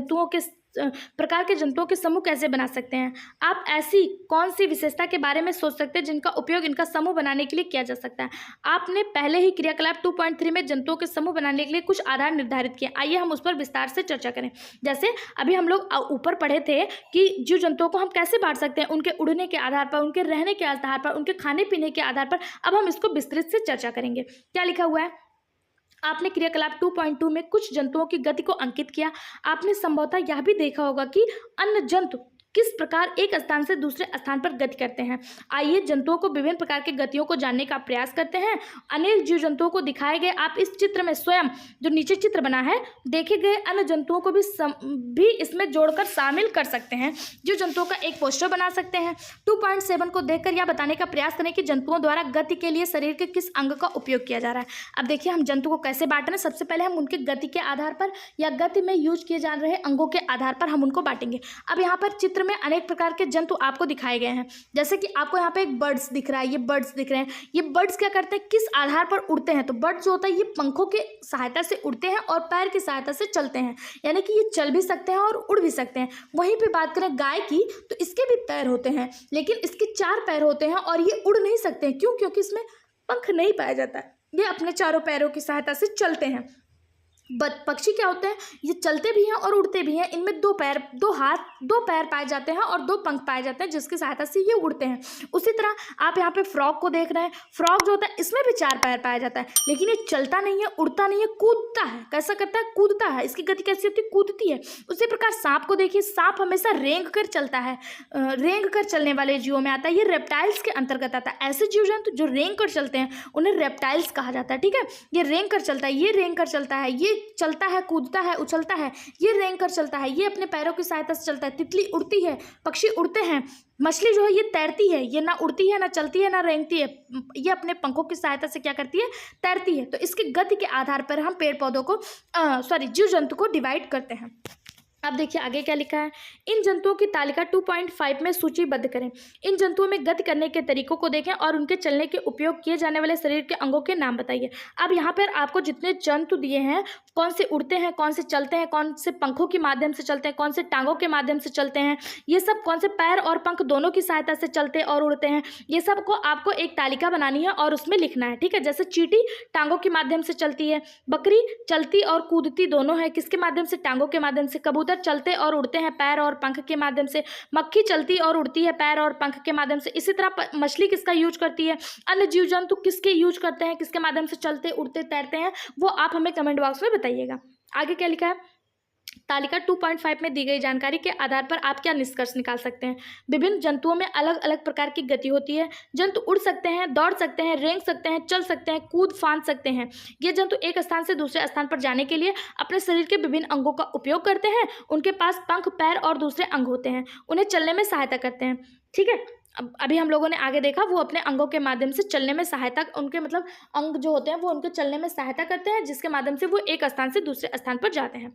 प्रकार के जंतुओं के समूह कैसे बना सकते हैं? आप ऐसी कौन सी विशेषता के बारे में सोच सकते हैं जिनका उपयोग इनका समूह बनाने के लिए किया जा सकता है? आपने पहले ही क्रियाकलाप 2.3 में जंतुओं के समूह बनाने के लिए कुछ आधार निर्धारित किए। आइए हम उस पर विस्तार से चर्चा करें। जैसे अभी हम लोग ऊपर पढ़े थे कि जीव जंतुओं को हम कैसे बांट सकते हैं, उनके उड़ने के आधार पर, उनके रहने के आधार पर, उनके खाने पीने के आधार पर। अब हम इसको विस्तृत से चर्चा करेंगे। क्या लिखा हुआ है, आपने क्रियाकलाप 2.2 में कुछ जंतुओं की गति को अंकित किया। आपने संभवतः यह भी देखा होगा कि अन्य जंतु किस प्रकार एक स्थान से दूसरे स्थान पर गति करते हैं। आइए जंतुओं को विभिन्न प्रकार की गतियों को जानने का प्रयास करते हैं। अनेक जीव जंतुओं को दिखाए गए आप इस चित्र में स्वयं जो नीचे चित्र बना है देखे गए अन्य जंतुओं को भी इसमें जोड़कर शामिल कर सकते हैं। जीव जंतुओं का एक पोस्टर बना सकते हैं। 2.7 को देखकर यह बताने का प्रयास करें कि जंतुओं द्वारा गति के लिए शरीर के किस अंग का उपयोग किया जा रहा है। अब देखिए हम जंतु को कैसे बांट रहे हैं। सबसे पहले हम उनके गति के आधार पर या गति में यूज किए जा रहे अंगों के आधार पर हम उनको बांटेंगे। अब यहाँ पर चित्र में अनेक प्रकार के जंतु आपको दिखाए गए हैं। जैसे कि आपको यहाँ पे एक बर्ड्स दिख रहा है, ये बर्ड्स दिख रहे हैं। ये बर्ड्स क्या करते हैं, किस आधार पर उड़ते हैं? तो बर्ड्स जो होता है ये पंखों के सहायता से उड़ते हैं और पैर की सहायता से चलते हैं, यानी कि ये चल भी सकते हैं और उड़ भी सकते हैं। वहीं पे बात करें गाय की तो इसके भी पैर होते हैं, लेकिन इसके 4 पैर होते हैं और ये उड़ नहीं सकते हैं। क्यों? क्योंकि इसमें पंख नहीं पाया जाता है। ये अपने चारों पैरों की सहायता से चलते हैं। पक्षी क्या होते हैं, ये चलते भी हैं और उड़ते भी हैं। इनमें 2 पैर, 2 हाथ, 2 पैर पाए जाते हैं और 2 पंख पाए जाते हैं जिसकी सहायता से ये उड़ते हैं। उसी तरह आप यहाँ पे फ्रॉग को देख रहे हैं। फ्रॉग जो होता है इसमें भी 4 पैर पाया जाता है, लेकिन ये चलता नहीं है, उड़ता नहीं है, कूदता है। कैसा करता है, कूदता है। इसकी गति कैसी होती है, कूदती है। उसी प्रकार सांप को देखिए, सांप हमेशा रेंग कर चलता है, रेंग कर चलने वाले जीवों में आता है। ये रेप्टाइल्स के अंतर्गत आता है। ऐसे जीव जंतु जो रेंग कर चलते हैं उन्हें रेप्टाइल्स कहा जाता है। ठीक है, ये रेंग कर चलता है, ये रेंग कर चलता है, ये चलता है, कूदता है, उछलता है, ये रेंग कर चलता है, ये अपने पैरों की सहायता से चलता है। तितली उड़ती है, पक्षी उड़ते हैं। मछली जो है ये तैरती है, ये ना उड़ती है, ना चलती है, ना रेंगती है। ये अपने पंखों की सहायता से क्या करती है, तैरती है। तो इसकी गति के आधार पर हम पेड़ पौधों को जीव जंतु को डिवाइड करते हैं। अब देखिए आगे क्या लिखा है। इन जंतुओं की तालिका 2.5 में सूचीबद्ध करें। इन जंतुओं में गति करने के तरीकों को देखें और उनके चलने के उपयोग किए जाने वाले शरीर के अंगों के नाम बताइए। अब यहाँ पर आपको जितने जंतु दिए हैं, कौन से उड़ते हैं, कौन से चलते हैं, कौन से पंखों के माध्यम से चलते हैं, कौन से टांगों के माध्यम से चलते हैं, ये सब कौन से पैर और पंख दोनों की सहायता से चलते और उड़ते हैं, ये सब को आपको एक तालिका बनानी है और उसमें लिखना है। ठीक है, जैसे चींटी टांगों के माध्यम से चलती है, बकरी चलती और कूदती दोनों है, किसके माध्यम से, टांगों के माध्यम से, कबूतर चलते और उड़ते हैं पैर और पंख के माध्यम से, मक्खी चलती और उड़ती है पैर और पंख के माध्यम से। इसी तरह मछली किसका यूज करती है, अन्य जीव जंतु किसके यूज करते हैं, किसके माध्यम से चलते उड़ते तैरते हैं, वो आप हमें कमेंट बॉक्स में बताइएगा। आगे क्या लिखा है। तालिका 2.5 में दी गई जानकारी के आधार पर आप क्या निष्कर्ष निकाल सकते हैं। विभिन्न जंतुओं में अलग अलग प्रकार की गति होती है। जंतु उड़ सकते हैं, दौड़ सकते हैं, रेंग सकते हैं, चल सकते हैं, कूद फांद सकते हैं। ये जंतु एक स्थान से दूसरे स्थान पर जाने के लिए अपने शरीर के विभिन्न अंगों का उपयोग करते हैं। उनके पास पंख, पैर और दूसरे अंग होते हैं, उन्हें चलने में सहायता करते हैं। ठीक है, अभी हम लोगों ने आगे देखा, वो अपने अंगों के माध्यम से चलने में सहायता, उनके मतलब अंग जो होते हैं वो उनके चलने में सहायता करते हैं, जिसके माध्यम से वो एक स्थान से दूसरे स्थान पर जाते हैं।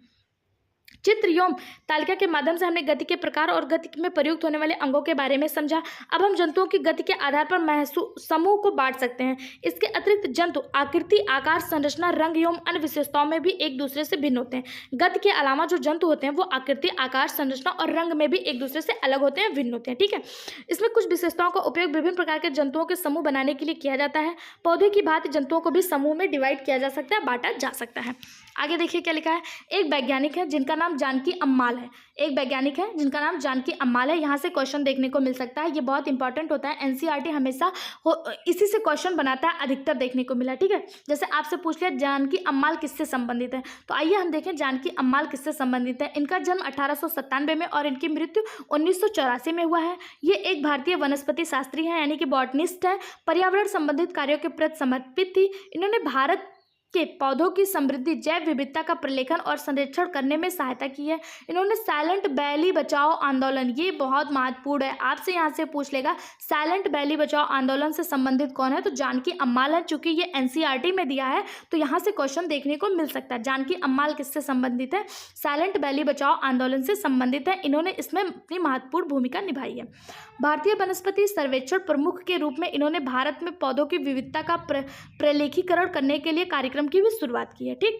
चित्र एवं तालिका के माध्यम से हमने गति के प्रकार और गति में प्रयुक्त होने वाले अंगों के बारे में समझा। अब हम जंतुओं की गति के आधार पर समूह को बांट सकते हैं। इसके अतिरिक्त जंतु आकृति, आकार, संरचना, रंग एवं अन्य विशेषताओं में भी एक दूसरे से भिन्न होते हैं। गति के अलावा जो जंतु होते हैं वो आकृति, आकार, संरचना और रंग में भी एक दूसरे से अलग होते हैं, भिन्न होते हैं। ठीक है, इसमें कुछ विशेषताओं का उपयोग विभिन्न प्रकार के जंतुओं के समूह बनाने के लिए किया जाता है। पौधे की भांति जंतुओं को भी समूह में डिवाइड किया जा सकता है, बांटा जा सकता है। आगे देखिए क्या लिखा है। एक वैज्ञानिक है जिनका नाम जानकी अम्माल है। एक वैज्ञानिक है जिनका नाम जानकी अम्माल है। यहाँ से क्वेश्चन देखने को मिल सकता है, ये बहुत इंपॉर्टेंट होता है। एनसीईआरटी हमेशा इसी से क्वेश्चन बनाता है, अधिकतर देखने को मिला। ठीक है, जैसे आपसे पूछ लिया जानकी अम्माल किससे संबंधित है, तो आइए हम देखें जानकी अम्माल किससे संबंधित है। इनका जन्म 1897 में और इनकी मृत्यु 1984 में हुआ है। ये एक भारतीय वनस्पति शास्त्री है, यानी कि बॉटनिस्ट है। पर्यावरण संबंधित कार्यों के प्रति समर्पित थी। इन्होंने भारत के पौधों की समृद्धि, जैव विविधता का प्रलेखन और संरक्षण करने में सहायता की है। इन्होंने साइलेंट वैली बचाओ आंदोलन, ये बहुत महत्वपूर्ण है, आपसे यहाँ से पूछ लेगा साइलेंट वैली बचाओ आंदोलन से संबंधित कौन है, तो जानकी अम्माल है। चूंकि ये एनसीईआरटी में दिया है तो यहाँ से क्वेश्चन देखने को मिल सकता है। जानकी अम्माल किससे संबंधित है, साइलेंट वैली बचाओ आंदोलन से संबंधित है। इन्होंने इसमें अपनी महत्वपूर्ण भूमिका निभाई है। भारतीय वनस्पति सर्वेक्षण प्रमुख के रूप में इन्होंने भारत में पौधों की विविधता का प्रलेखीकरण करने के लिए कार्यक्रम की भी शुरुआत की है। ठीक,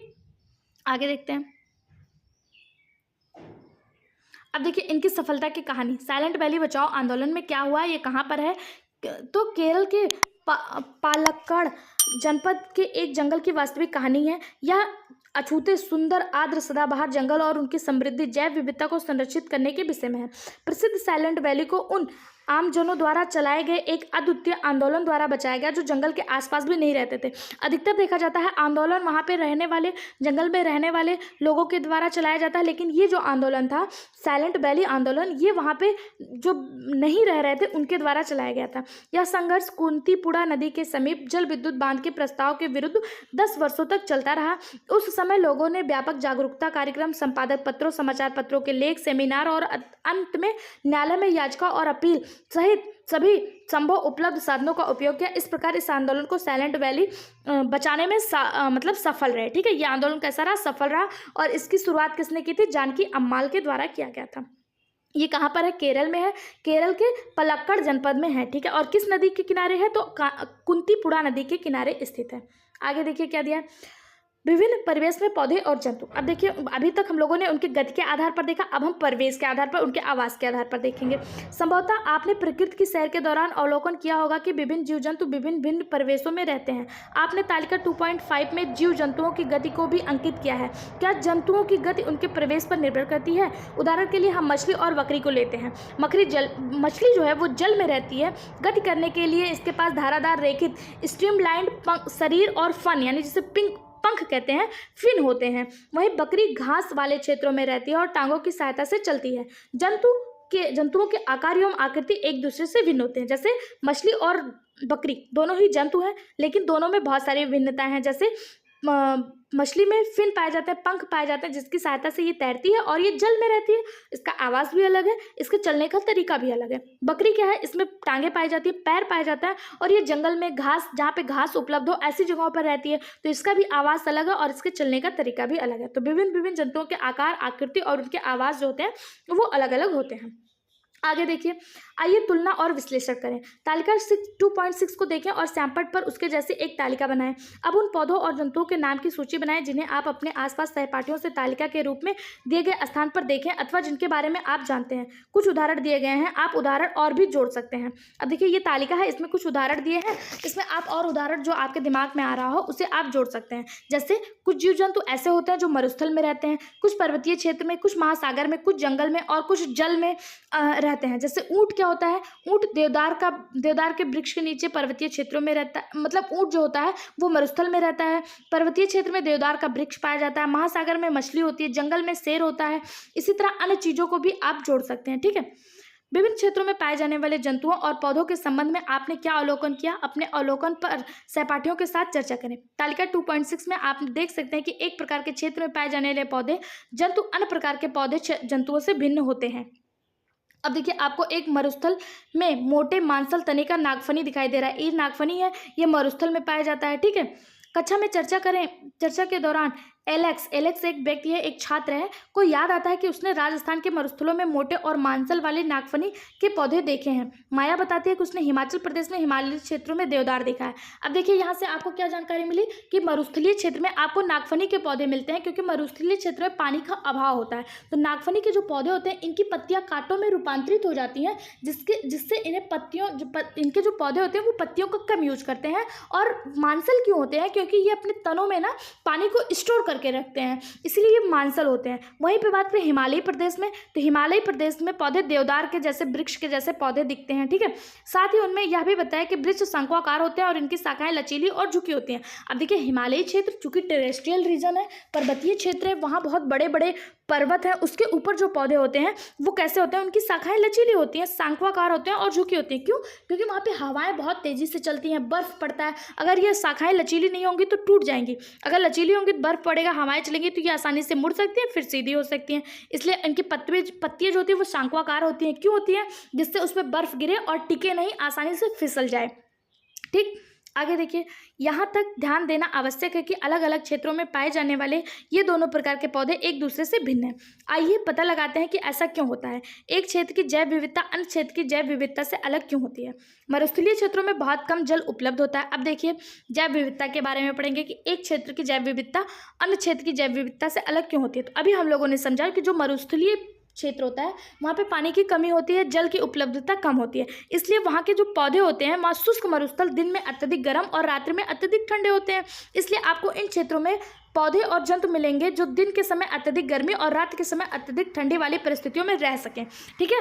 आगे देखते हैं। अब देखिए इनकी सफलता की कहानी। साइलेंट वैली बचाओ आंदोलन में क्या हुआ, ये कहाँ पर है, तो केरल के पालक्कड़ जनपद के एक जंगल की वास्तविक कहानी है। यह अछूते सुंदर आर्द्र सदाबहार जंगल और उनकी समृद्धि जैव विविधता को संरक्षित करने के विषय में है। प्रसिद्ध साइलेंट वैली को उन आमजनों द्वारा चलाए गए एक अद्वितीय आंदोलन द्वारा बचाया गया जो जंगल के आसपास भी नहीं रहते थे। अधिकतर देखा जाता है आंदोलन वहाँ पे रहने वाले, जंगल में रहने वाले लोगों के द्वारा चलाया जाता है, लेकिन ये जो आंदोलन था साइलेंट वैली आंदोलन, ये वहाँ पे जो नहीं रह रहे थे उनके द्वारा चलाया गया था। यह संघर्ष कुंतीपुड़ा नदी के समीप जल विद्युत बांध के प्रस्ताव के विरुद्ध 10 वर्षों तक चलता रहा। उस समय लोगों ने व्यापक जागरूकता कार्यक्रम, संपादक पत्रों, समाचार पत्रों के लेख, सेमिनार और अंत में न्यायालय में याचिका और अपील सहित सभी संभव उपलब्ध साधनों का उपयोग किया। इस प्रकार इस आंदोलन को साइलेंट वैली बचाने में मतलब सफल रहे। ठीक है, ये आंदोलन कैसा रहा, सफल रहा। और इसकी शुरुआत किसने की थी, जानकी अम्माल के द्वारा किया गया था। ये कहाँ पर है, केरल में है, केरल के पलक्कड़ जनपद में है। ठीक है, और किस नदी के किनारे है, तो कुंतीपुड़ा नदी के किनारे स्थित है। आगे देखिए क्या दिया है। विभिन्न परिवेश में पौधे और जंतु। अब देखिए अभी तक हम लोगों ने उनकी गति के आधार पर देखा, अब हम परिवेश के आधार पर, उनके आवास के आधार पर देखेंगे। संभवतः आपने प्रकृति की सैर के दौरान अवलोकन किया होगा कि विभिन्न जीव जंतु विभिन्न भिन्न परिवेशों में रहते हैं। आपने तालिका 2.5 में जीव जंतुओं की गति को भी अंकित किया है। क्या जंतुओं की गति उनके परिवेश पर निर्भर करती है। उदाहरण के लिए हम मछली और बकरी को लेते हैं। मछली जो है वो जल में रहती है। गति करने के लिए इसके पास धारादार रेखित स्ट्रीमलाइंड शरीर और फन, यानी जिसे पंख कहते हैं, फिन होते हैं। वहीं बकरी घास वाले क्षेत्रों में रहती है और टांगों की सहायता से चलती है। जंतुओं के आकार एवं आकृति एक दूसरे से भिन्न होते हैं। जैसे मछली और बकरी दोनों ही जंतु हैं, लेकिन दोनों में बहुत सारी भिन्नताएं हैं। जैसे मछली में फिन पाए जाते हैं, पंख पाए जाते हैं, जिसकी सहायता से ये तैरती है और ये जल में रहती है। इसका आवाज़ भी अलग है, इसके चलने का तरीका भी अलग है। बकरी क्या है, इसमें टांगे पाई जाती है, पैर पाया जाता है और ये जंगल में घास, जहाँ पे घास उपलब्ध हो ऐसी जगहों पर रहती है, तो इसका भी आवाज़ अलग है और इसके चलने का तरीका भी अलग है। तो विभिन्न विभिन्न जंतुओं के आकार, आकृति और उनके आवाज़ जो होते हैं वो अलग अलग होते हैं। आगे देखिए, आइए तुलना और विश्लेषण करें। तालिका 2.6 को देखें और सैंपट पर उसके जैसे एक तालिका बनाएं। अब उन पौधों और जंतुओं के नाम की सूची बनाएं जिन्हें आप अपने आसपास सहपाठियों से तालिका के रूप में दिए गए स्थान पर देखें अथवा जिनके बारे में आप जानते हैं। कुछ उदाहरण दिए गए हैं, आप उदाहरण और भी जोड़ सकते हैं। अब देखिए, ये तालिका है, इसमें कुछ उदाहरण दिए हैं, इसमें आप और उदाहरण जो आपके दिमाग में आ रहा हो उसे आप जोड़ सकते हैं। जैसे कुछ जीव जंतु ऐसे होते हैं जो मरुस्थल में रहते हैं, कुछ पर्वतीय क्षेत्र में, कुछ महासागर में, कुछ जंगल में और कुछ जल में रहते हैं। जैसे ऊंट क्या होता है, ऊंट देवदार के वृक्ष के नीचे पर्वतीय क्षेत्रों में रहता है, मतलब ऊंट जो होता है वो मरुस्थल में रहता है। पर्वतीय क्षेत्र में देवदार का वृक्ष पाया जाता है, महासागर में मछली होती है, जंगल में शेर होता है। इसी तरह अन्य चीजों को भी आप जोड़ सकते हैं। ठीक है, विभिन्न क्षेत्रों में पाए जाने वाले जंतुओं और पौधों के संबंध में आपने क्या अवलोकन किया, अपने अवलोकन पर सहपाठियों के साथ चर्चा करें। तालिका 2.6 में आप देख सकते हैं कि एक प्रकार के क्षेत्र में पाए जाने वाले पौधे जंतु अन्य प्रकार के पौधे जंतुओं से भिन्न होते हैं। अब देखिए, आपको एक मरुस्थल में मोटे मांसल तने का नागफनी दिखाई दे रहा है। ये नागफनी है, ये मरुस्थल में पाया जाता है। ठीक है, कक्षा में चर्चा करें। चर्चा के दौरान एलेक्स एक व्यक्ति है, एक छात्र है, को याद आता है कि उसने राजस्थान के मरुस्थलों में मोटे और मांसल वाले नागफनी के पौधे देखे हैं। माया बताती है कि उसने हिमाचल प्रदेश में हिमालयी क्षेत्रों में देवदार देखा है। अब देखिए, यहाँ से आपको क्या जानकारी मिली कि मरुस्थलीय क्षेत्र में आपको नागफनी के पौधे मिलते हैं, क्योंकि मरुस्थलीय क्षेत्र में पानी का अभाव होता है। तो नागफनी के जो पौधे होते हैं, इनकी पत्तियां कांटों में रूपांतरित हो जाती हैं, जिससे इन्हें इनके जो पौधे होते हैं वो पत्तियों का कम यूज करते हैं। और मांसल क्यों होते हैं, क्योंकि ये अपने तनों में ना पानी को स्टोर करके रखते हैं, इसलिए ये मांसल होते हैं। वहीं पे बात करें हिमालय प्रदेश में, तो हिमालय प्रदेश में पौधे देवदार के जैसे, वृक्ष के जैसे पौधे दिखते हैं। ठीक है, साथ ही उनमें यह भी बताया कि वृक्ष शंक्वाकार होते हैं और इनकी शाखाएं लचीली और झुकी होती हैं। अब देखिए, हिमालयी क्षेत्र चूंकि टेरेस्ट्रियल रीजन है, पर्वतीय क्षेत्र है, वहाँ बहुत बड़े बड़े पर्वत है, उसके ऊपर जो पौधे होते हैं वो कैसे होते हैं, उनकी शाखाएं लचीली होती हैं, शंक्वाकार होते हैं और झुकी होती हैं। क्यों? क्योंकि वहाँ पे हवाएं बहुत तेजी से चलती हैं, बर्फ पड़ता है। अगर ये शाखाएं लचीली नहीं होंगी तो टूट जाएंगी, अगर लचीली होंगी तो बर्फ पड़ेगा, हवाएं चलेंगी तो ये आसानी से मुड़ सकती हैं, फिर सीधी हो सकती हैं। इसलिए इनकी पत्तियां जो होती है वो शंक्वाकार होती हैं। क्यों होती हैं? जिससे उसमें बर्फ गिरे और टिके नहीं, आसानी से फिसल जाए। ठीक, आगे देखिए, यहाँ तक ध्यान देना आवश्यक है कि अलग अलग क्षेत्रों में पाए जाने वाले ये दोनों प्रकार के पौधे एक दूसरे से भिन्न हैं। आइए पता लगाते हैं कि ऐसा क्यों होता है। एक क्षेत्र की जैव विविधता अन्य क्षेत्र की जैव विविधता से अलग क्यों होती है। मरुस्थलीय क्षेत्रों में बहुत कम जल उपलब्ध होता है। अब देखिए, जैव विविधता के बारे में पढ़ेंगे कि एक क्षेत्र की जैव विविधता अन्य क्षेत्र की जैव विविधता से अलग क्यों होती है। तो अभी हम लोगों ने समझा कि जो मरुस्थलीय क्षेत्र होता है वहाँ पे पानी की कमी होती है, जल की उपलब्धता कम होती है, इसलिए वहाँ के जो पौधे होते हैं, वहाँ शुष्क मरुस्थल दिन में अत्यधिक गर्म और रात्रि में अत्यधिक ठंडे होते हैं। इसलिए आपको इन क्षेत्रों में पौधे और जंतु मिलेंगे जो दिन के समय अत्यधिक गर्मी और रात के समय अत्यधिक ठंडी वाली परिस्थितियों में रह सकें। ठीक है,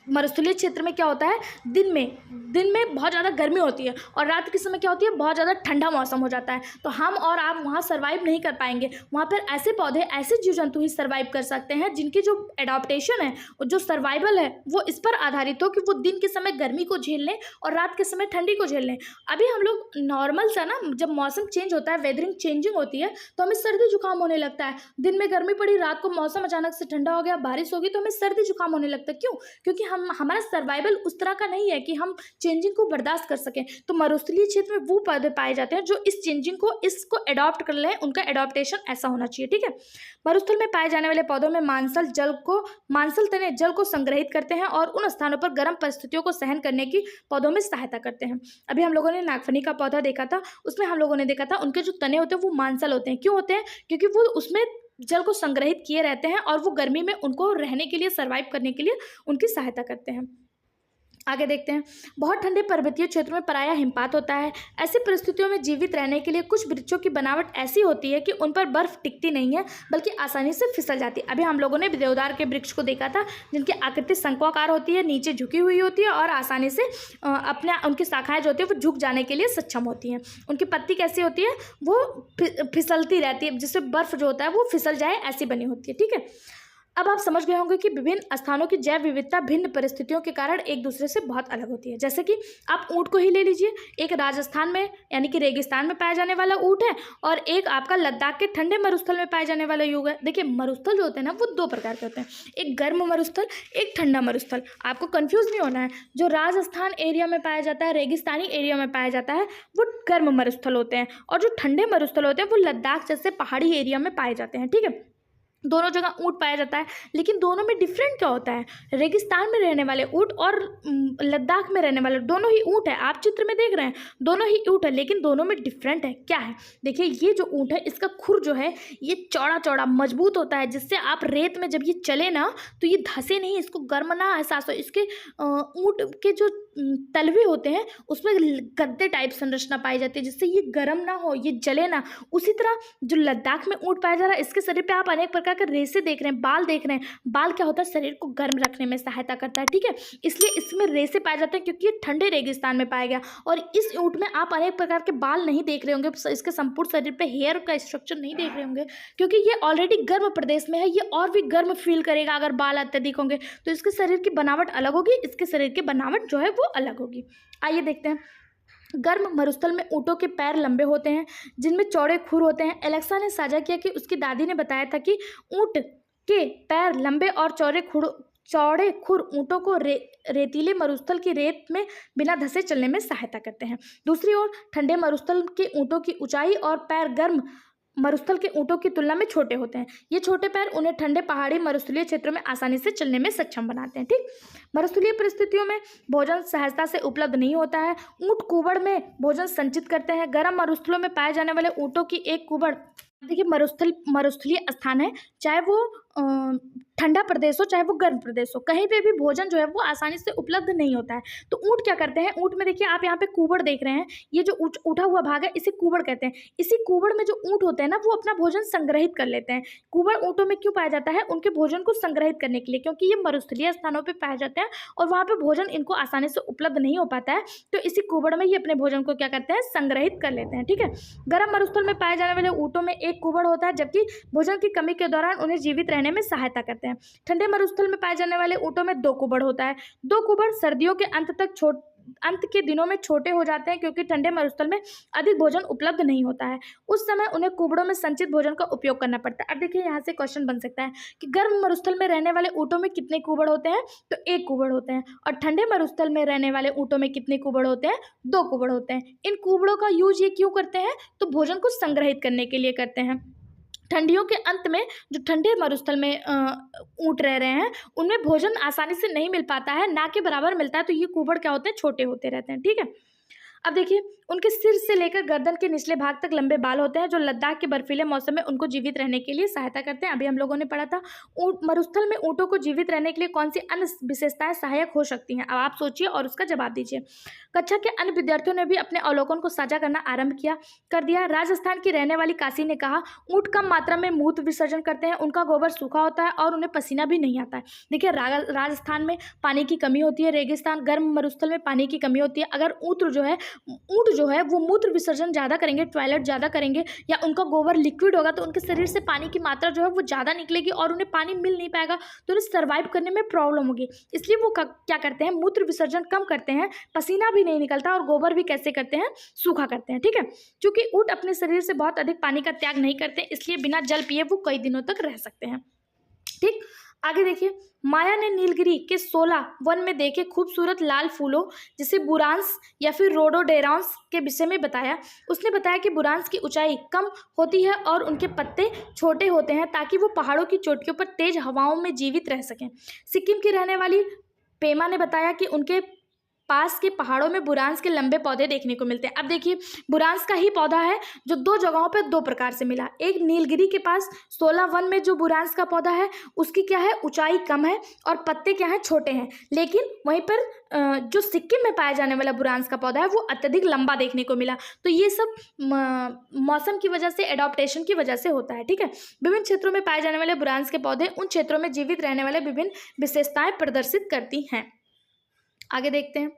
मरुस्थलीय क्षेत्र में क्या होता है, दिन में बहुत ज़्यादा गर्मी होती है और रात के समय क्या होती है, बहुत ज़्यादा ठंडा मौसम हो जाता है। तो हम और आप वहाँ सर्वाइव नहीं कर पाएंगे। वहाँ पर ऐसे पौधे, ऐसे जीव जंतु ही सर्वाइव कर सकते हैं जिनकी जो एडॉप्टेशन है, जो सर्वाइवल है, वो इस पर आधारित हो कि वो दिन के समय गर्मी को झेल लें और रात के समय ठंडी को झेल लें। अभी हम लोग नॉर्मल सा ना, जब मौसम चेंज होता है, वेदरिंग चेंजिंग होती है, तो हमें सर्दी जुकाम होने लगता है। दिन में गर्मी पड़ी, रात को मौसम अचानक से ठंडा हो गया, बारिश होगी, तो हमें सर्दी जुकाम होने लगता है। क्यों? क्योंकि हमारा सर्वाइवल उस तरह का नहीं है कि हम चेंजिंग को बर्दाश्त कर सकें। तो मरुस्थलीय क्षेत्र में वो पौधे पाए जाते हैं जो इस चेंजिंग को, इसको एडॉप्ट कर लें, उनका एडॉप्टेशन ऐसा होना चाहिए। ठीक है, मरुस्थल में पाए जाने वाले पौधों में मांसल तने जल को संग्रहित करते हैं और उन स्थानों पर गर्म परिस्थितियों को सहन करने की पौधों में सहायता करते हैं। अभी हम लोगों ने नागफनी का पौधा देखा था, उसमें हम लोगों ने देखा था उनके जो तने होते हैं वो मांसल होते हैं। क्यों होते हैं? क्योंकि वो उसमें जल को संग्रहित किए रहते हैं और वो गर्मी में उनको रहने के लिए, सर्वाइव करने के लिए उनकी सहायता करते हैं। आगे देखते हैं, बहुत ठंडे पर्वतीय क्षेत्रों में प्रायः हिमपात होता है। ऐसी परिस्थितियों में जीवित रहने के लिए कुछ वृक्षों की बनावट ऐसी होती है कि उन पर बर्फ टिकती नहीं है, बल्कि आसानी से फिसल जाती है। अभी हम लोगों ने देवदार के वृक्ष को देखा था, जिनकी आकृति शंक्वाकार होती है, नीचे झुकी हुई होती है और आसानी से उनकी शाखाएं जो होती है वो झुक जाने के लिए सक्षम होती हैं। उनकी पत्ती कैसी होती है, वो फिसलती रहती है, जिससे बर्फ जो होता है वो फिसल जाए, ऐसी बनी होती है। ठीक है, अब आप समझ गए होंगे कि विभिन्न स्थानों की जैव विविधता भिन्न परिस्थितियों के कारण एक दूसरे से बहुत अलग होती है। जैसे कि आप ऊँट को ही ले लीजिए, एक राजस्थान में यानी कि रेगिस्तान में पाया जाने वाला ऊँट है और एक आपका लद्दाख के ठंडे मरुस्थल में पाए जाने वाला यूग है। देखिए मरुस्थल जो होते हैं ना वो दो प्रकार के होते हैं, एक गर्म मरुस्थल, एक ठंडा मरुस्थल। आपको कन्फ्यूज़ नहीं होना है, जो राजस्थान एरिया में पाया जाता है, रेगिस्तानी एरिया में पाया जाता है, वो गर्म मरुस्थल होते हैं और जो ठंडे मरुस्थल होते हैं वो लद्दाख जैसे पहाड़ी एरिया में पाए जाते हैं। ठीक है, दोनों जगह ऊँट पाया जाता है, लेकिन दोनों में डिफरेंट क्या होता है? रेगिस्तान में रहने वाले ऊँट और लद्दाख में रहने वाले दोनों ही ऊँट है। आप चित्र में देख रहे हैं दोनों ही ऊँट है, लेकिन दोनों में डिफरेंट है। क्या है? देखिए ये जो ऊँट है इसका खुर जो है ये चौड़ा चौड़ा मजबूत होता है, जिससे आप रेत में जब ये चले ना तो ये धंसे नहीं, इसको गर्म ना एहसास हो। इसके ऊँट के जो तलवे होते हैं उसमें गद्दे टाइप संरचना पाई जाती है, जिससे ये गर्म ना हो, ये जले ना। उसी तरह जो लद्दाख में ऊँट पाया जा रहा है इसके शरीर पे आप अनेक प्रकार के रेशे देख रहे हैं, बाल देख रहे हैं। बाल क्या होता है? शरीर को गर्म रखने में सहायता करता है। ठीक है, इसलिए इसमें रेशे पाए जाते हैं क्योंकि ये ठंडे रेगिस्तान में पाया गया। और इस ऊँट में आप अनेक प्रकार के बाल नहीं देख रहे होंगे, इसके संपूर्ण शरीर पे हेयर का स्ट्रक्चर नहीं देख रहे होंगे, क्योंकि ये ऑलरेडी गर्म प्रदेश में है। ये और भी गर्म फील करेगा अगर बाल अत्यधिक होंगे, तो इसके शरीर की बनावट अलग होगी, इसके शरीर की बनावट जो है वो अलग होगी। आइए देखते हैं। गर्म मरुस्थल में ऊँटों के पैर लंबे होते हैं जिनमें चौड़े खुर होते हैं। एलेक्सा ने साझा किया कि उसकी दादी ने बताया था कि ऊँट के पैर लंबे और चौड़े खुर ऊँटों को रेतीले मरुस्थल की रेत में बिना धंसे चलने में सहायता करते हैं। दूसरी ओर ठंडे मरुस्थल के ऊँटों की ऊंचाई और पैर गर्म मरुस्थल के ऊँटों की तुलना में छोटे होते हैं। ये छोटे पैर उन्हें ठंडे पहाड़ी मरुस्थलीय क्षेत्रों में आसानी से चलने में सक्षम बनाते हैं। ठीक, मरुस्थलीय परिस्थितियों में भोजन सहजता से उपलब्ध नहीं होता है। ऊँट कुबड़ में भोजन संचित करते हैं। गर्म मरुस्थलों में पाए जाने वाले ऊँटों की एक कुबड़, देखिए मरुस्थलीय स्थान है, चाहे वो ठंडा प्रदेश हो चाहे वो गर्म प्रदेश हो, कहीं पे भी भोजन जो है वो आसानी से उपलब्ध नहीं होता है। तो ऊँट क्या करते हैं? ऊँट में देखिए आप यहाँ पे कुबड़ देख रहे हैं, ये जो उठा हुआ भाग है इसे कुबड़ कहते हैं। इसी कुबड़ में जो ऊँट होते हैं ना वो अपना भोजन संग्रहित कर लेते हैं। कुबड़ ऊँटों में क्यों पाया जाता है? उनके भोजन को संग्रहित करने के लिए, क्योंकि ये मरुस्थलीय स्थानों पर पाए जाते हैं और वहाँ पर भोजन इनको आसानी से उपलब्ध नहीं हो पाता है, तो इसी कुबड़ में ये अपने भोजन को क्या करते हैं? संग्रहित कर लेते हैं। ठीक है, गर्म मरुस्थल में पाए जाने वाले ऊँटों में एक कुबड़ होता है, जबकि भोजन की कमी के दौरान उन्हें जीवित रहने में सहायता करते हैं। ठंडे मरुस्थल में पाए जाने वाले ऊँटों में दो कुबड़ होता है। दो कुबड़ सर्दियों के अंत के दिनों में छोटे हो जाते हैं, क्योंकि ठंडे मरुस्थल में अधिक भोजन उपलब्ध नहीं होता है। उस समय उन्हें कुबड़ों में संचित भोजन का उपयोग करना पड़ता है। अब देखिए यहाँ से क्वेश्चन बन सकता है कि गर्म मरुस्थल में रहने वाले ऊँटों में कितने कुबड़ होते हैं? तो एक कुबड़ होते हैं। और ठंडे मरुस्थल में रहने वाले ऊँटों में कितने कुबड़ होते हैं? दो कुबड़ होते हैं। इन कुबड़ों का यूज ये क्यों करते हैं? तो भोजन को संग्रहित करने के लिए करते हैं। ठंडियों के अंत में जो ठंडे मरुस्थल में ऊँट रह रहे हैं उनमें भोजन आसानी से नहीं मिल पाता है, ना के बराबर मिलता है, तो ये कुबड़ क्या होते हैं? छोटे होते रहते हैं। ठीक है, अब देखिए उनके सिर से लेकर गर्दन के निचले भाग तक लंबे बाल होते हैं, जो लद्दाख के बर्फीले मौसम में उनको जीवित रहने के लिए सहायता करते हैं। अभी हम लोगों ने पढ़ा था मरुस्थल में ऊँटों को जीवित रहने के लिए कौन सी अन्य विशेषताएं सहायक हो सकती हैं। अब आप सोचिए और उसका जवाब दीजिए। कक्षा के अन्य विद्यार्थियों ने भी अपने अवलोकन को साझा करना आरंभ कर दिया। राजस्थान की रहने वाली काशी ने कहा, ऊँट कम मात्रा में मूत्र विसर्जन करते हैं, उनका गोबर सूखा होता है और उन्हें पसीना भी नहीं आता है। देखिए राजस्थान में पानी की कमी होती है, रेगिस्तान गर्म मरुस्थल में पानी की कमी होती है। अगर ऊँट जो है वो मूत्र विसर्जन ज़्यादा करेंगे, टॉयलेट ज़्यादा करेंगे, या उनका गोबर लिक्विड होगा तो उनके शरीर से पानी की मात्रा जो है वो ज़्यादा निकलेगी और उन्हें पानी मिल नहीं पाएगा, तो उन्हें सर्वाइव करने में प्रॉब्लम होगी। इसलिए वो क्या करते हैं? मूत्र विसर्जन कम करते हैं, पसीना भी नहीं निकलता और गोबर भी कैसे करते हैं? सूखा करते हैं। ठीक है, क्योंकि ऊँट अपने शरीर से बहुत अधिक पानी का त्याग नहीं करते, इसलिए बिना जल पिए वो कई दिनों तक रह सकते हैं। ठीक, आगे देखिए। माया ने नीलगिरी के 16 वन में देखे खूबसूरत लाल फूलों जिसे बुरांस या फिर रोडोडेरांस के विषय में बताया। उसने बताया कि बुरांस की ऊंचाई कम होती है और उनके पत्ते छोटे होते हैं ताकि वो पहाड़ों की चोटियों पर तेज हवाओं में जीवित रह सकें। सिक्किम की रहने वाली पेमा ने बताया कि उनके पास के पहाड़ों में बुरांस के लंबे पौधे देखने को मिलते हैं। अब देखिए बुरांस का ही पौधा है जो दो जगहों पर दो प्रकार से मिला। एक नीलगिरी के पास 16 वन में जो बुरांस का पौधा है उसकी क्या है? ऊंचाई कम है और पत्ते क्या हैं? छोटे हैं। लेकिन वहीं पर जो सिक्किम में पाया जाने वाला बुरांस का पौधा है वो अत्यधिक लंबा देखने को मिला। तो ये सब मौसम की वजह से, एडॉप्टेशन की वजह से होता है। ठीक है, विभिन्न क्षेत्रों में पाए जाने वाले बुरांस के पौधे उन क्षेत्रों में जीवित रहने वाले विभिन्न विशेषताएं प्रदर्शित करती हैं। आगे देखते हैं।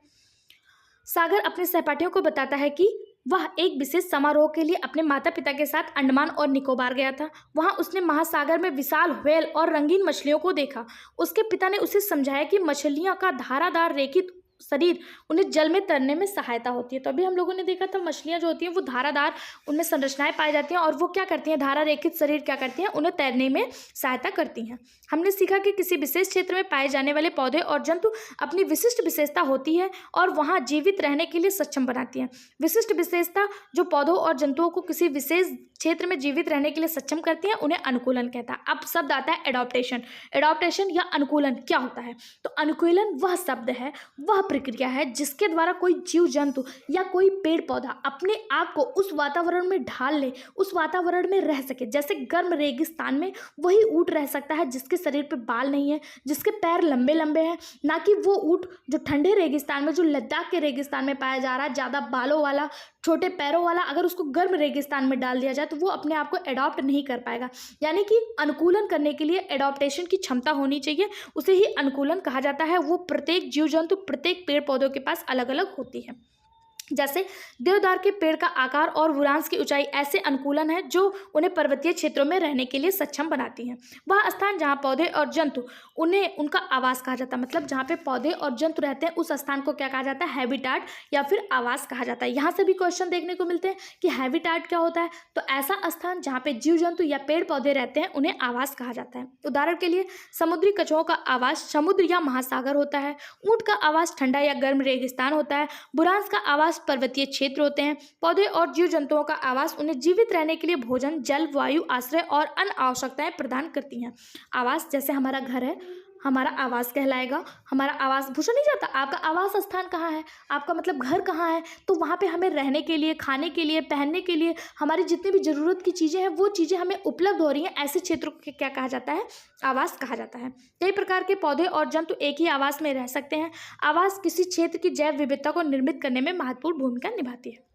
सागर अपने सहपाठियों को बताता है कि वह एक विशेष समारोह के लिए अपने माता पिता के साथ अंडमान और निकोबार गया था। वहां उसने महासागर में विशाल व्हेल और रंगीन मछलियों को देखा। उसके पिता ने उसे समझाया कि मछलियों का धारादार रेखित शरीर उन्हें जल में तैरने में सहायता होती है। तो अभी हम लोगों ने देखा था मछलियां जो होती हैं वो धारादार उनमें संरचनाएं पाई जाती हैं और वो क्या करती हैं, धारा रेखित शरीर क्या करती हैं, उन्हें तैरने में सहायता करती हैं। हमने सीखा कि किसी विशेष क्षेत्र में पाए जाने वाले पौधे और जंतु अपनी विशिष्ट विशेषता होती है और वहाँ जीवित रहने के लिए सक्षम बनाती हैं। विशिष्ट विशेषता जो पौधों और जंतुओं को किसी विशेष क्षेत्र में जीवित रहने के लिए सक्षम करती हैं उन्हें अनुकूलन कहता है। अब शब्द आता है एडॉप्टेशन। एडॉप्टेशन या अनुकूलन क्या होता है? तो अनुकूलन वह शब्द है, वह प्रक्रिया है जिसके द्वारा कोई जीव जंतु या कोई पेड़ पौधा अपने आप को उस वातावरण में ढाल ले, उस वातावरण में रह सके। जैसे गर्म रेगिस्तान में वही ऊंट रह सकता है जिसके शरीर पे बाल नहीं है, जिसके पैर लंबे लंबे हैं, ना कि वो ऊंट जो ठंडे रेगिस्तान में, जो लद्दाख के रेगिस्तान में पाया जा रहा है, ज़्यादा बालों वाला, छोटे पैरों वाला, अगर उसको गर्म रेगिस्तान में डाल दिया जाए तो वो अपने आप को एडॉप्ट नहीं कर पाएगा। यानी कि अनुकूलन करने के लिए एडॉप्टेशन की क्षमता होनी चाहिए, उसे ही अनुकूलन कहा जाता है। वो प्रत्येक जीव जंतु, प्रत्येक पेड़ पौधों के पास अलग अलग होती है। जैसे देवदार के पेड़ का आकार और वृक्षांश की ऊंचाई ऐसे अनुकूलन है जो उन्हें पर्वतीय क्षेत्रों में रहने के लिए सक्षम बनाती हैं। वह स्थान जहाँ पौधे और जंतु, उन्हें उनका आवास कहा जाता है। मतलब जहाँ पे पौधे और जंतु रहते हैं उस स्थान को क्या कहा जाता है? हैबिटाट या फिर आवास कहा जाता है। यहाँ से भी क्वेश्चन देखने को मिलते हैं कि हैबिटाट क्या होता है। तो ऐसा स्थान जहाँ पे जीव जंतु या पेड़ पौधे रहते हैं उन्हें आवास कहा जाता है। उदाहरण के लिए समुद्री कछुओं का आवास समुद्र या महासागर होता है। ऊँट का आवास ठंडा या गर्म रेगिस्तान होता है। बुरांश का आवास पर्वतीय क्षेत्र होते हैं। पौधे और जीव जंतुओं का आवास उन्हें जीवित रहने के लिए भोजन, जल, वायु, आश्रय और अन्य आवश्यकताएं प्रदान करती हैं। आवास जैसे हमारा घर है, हमारा आवास कहलाएगा। हमारा आवास पूछा नहीं जाता आपका आवास स्थान कहाँ है, आपका मतलब घर कहाँ है, तो वहाँ पे हमें रहने के लिए, खाने के लिए, पहनने के लिए, हमारी जितनी भी ज़रूरत की चीज़ें हैं वो चीज़ें हमें उपलब्ध हो रही हैं। ऐसे क्षेत्रों को क्या कहा जाता है? आवास कहा जाता है। कई प्रकार के पौधे और जंतु एक ही आवास में रह सकते हैं। आवास किसी क्षेत्र की जैव विविधता को निर्मित करने में महत्वपूर्ण भूमिका निभाती है।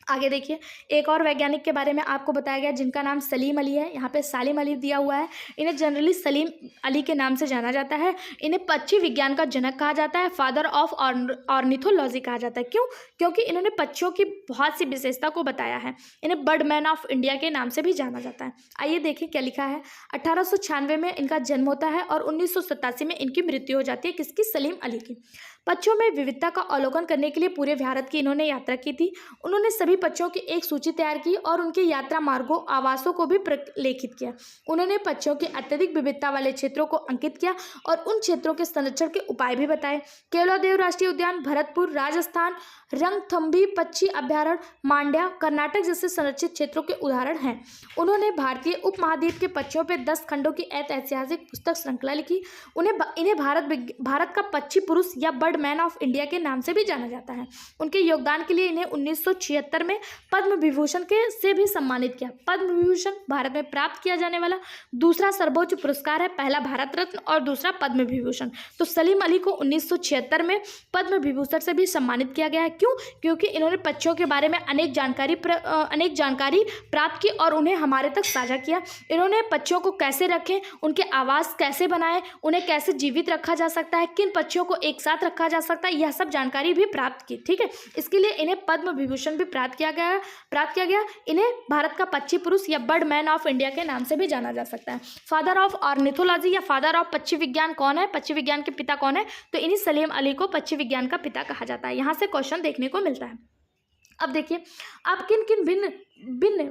आगे देखिए, एक और वैज्ञानिक के बारे में आपको बताया गया जिनका नाम सलीम अली है। यहाँ पे सालिम अली दिया हुआ है। इन्हें जनरली सलीम अली के नाम से जाना जाता है। इन्हें पक्षी विज्ञान का जनक कहा जाता है, फादर ऑफ ऑर्निथोलॉजी कहा जाता है। क्यों? क्योंकि इन्होंने पक्षियों की बहुत सी विशेषता को बताया है। इन्हें बर्डमैन ऑफ इंडिया के नाम से भी जाना जाता है। आइए देखिए क्या लिखा है। 1896 में इनका जन्म होता है और 1987 में इनकी मृत्यु हो जाती है। किसकी? सलीम अली की। पक्षियों में विविधता का अवलोकन करने के लिए पूरे भारत की इन्होंने यात्रा की थी। उन्होंने सभी पक्षियों की एक सूची तैयार की और उनके यात्रा मार्गों, आवासों को भी प्रलेखित किया। उन्होंने पक्षियों की अत्यधिक विविधता वाले क्षेत्रों को अंकित किया और उन क्षेत्रों के संरक्षण के उपाय भी बताए। केवलादेव राष्ट्रीय उद्यान, भरतपुर राजस्थान, रंगथंभी पक्षी अभ्यारण्य, मांड्या कर्नाटक जैसे संरक्षित क्षेत्रों के उदाहरण हैं। उन्होंने भारतीय उपमहाद्वीप के पक्षियों पर 10 खंडों की ऐतिहासिक पुस्तक श्रृंखला लिखी। इन्हें भारत का पक्षी पुरुष या बर्डमैन ऑफ इंडिया के नाम से भी जाना जाता है। उनके योगदान के लिए इन्हें 1976 में पद्म विभूषण से भी सम्मानित किया। पद्म विभूषण भारत में प्राप्त किया जाने वाला दूसरा सर्वोच्च पुरस्कार है, पहला भारत रत्न और दूसरा पद्म विभूषण। तो सलीम अली को 1976 में पद्म विभूषण से भी सम्मानित किया गया है। क्यों? क्योंकि इन्होंने पक्षियों के बारे में अनेक जानकारी प्राप्त की और उन्हें हमारे तक साझा किया। इन्होंने पक्षियों को कैसे रखें, उनके आवास कैसे बनाएं, उन्हें कैसे जीवित रखा जा सकता है, किन पक्षियों को एक साथ रखा जा सकता है, यह सब जानकारी भी प्राप्त की। ठीक है, इसके लिए इन्हें पद्म विभूषण भी प्राप्त किया गया। इन्हें भारत का पक्षी पुरुष या बर्डमैन ऑफ इंडिया के नाम से भी जाना जा सकता है। फादर ऑफ ऑर्निथोलॉजी या फादर ऑफ पक्षी विज्ञान कौन है? पक्षी विज्ञान के पिता कौन है? तो इन्हीं सलीम अली को पक्षी विज्ञान का पिता कहा जाता है। यहाँ से क्वेश्चन देखने को मिलता है। अब देखिए, आप किन किन भिन्न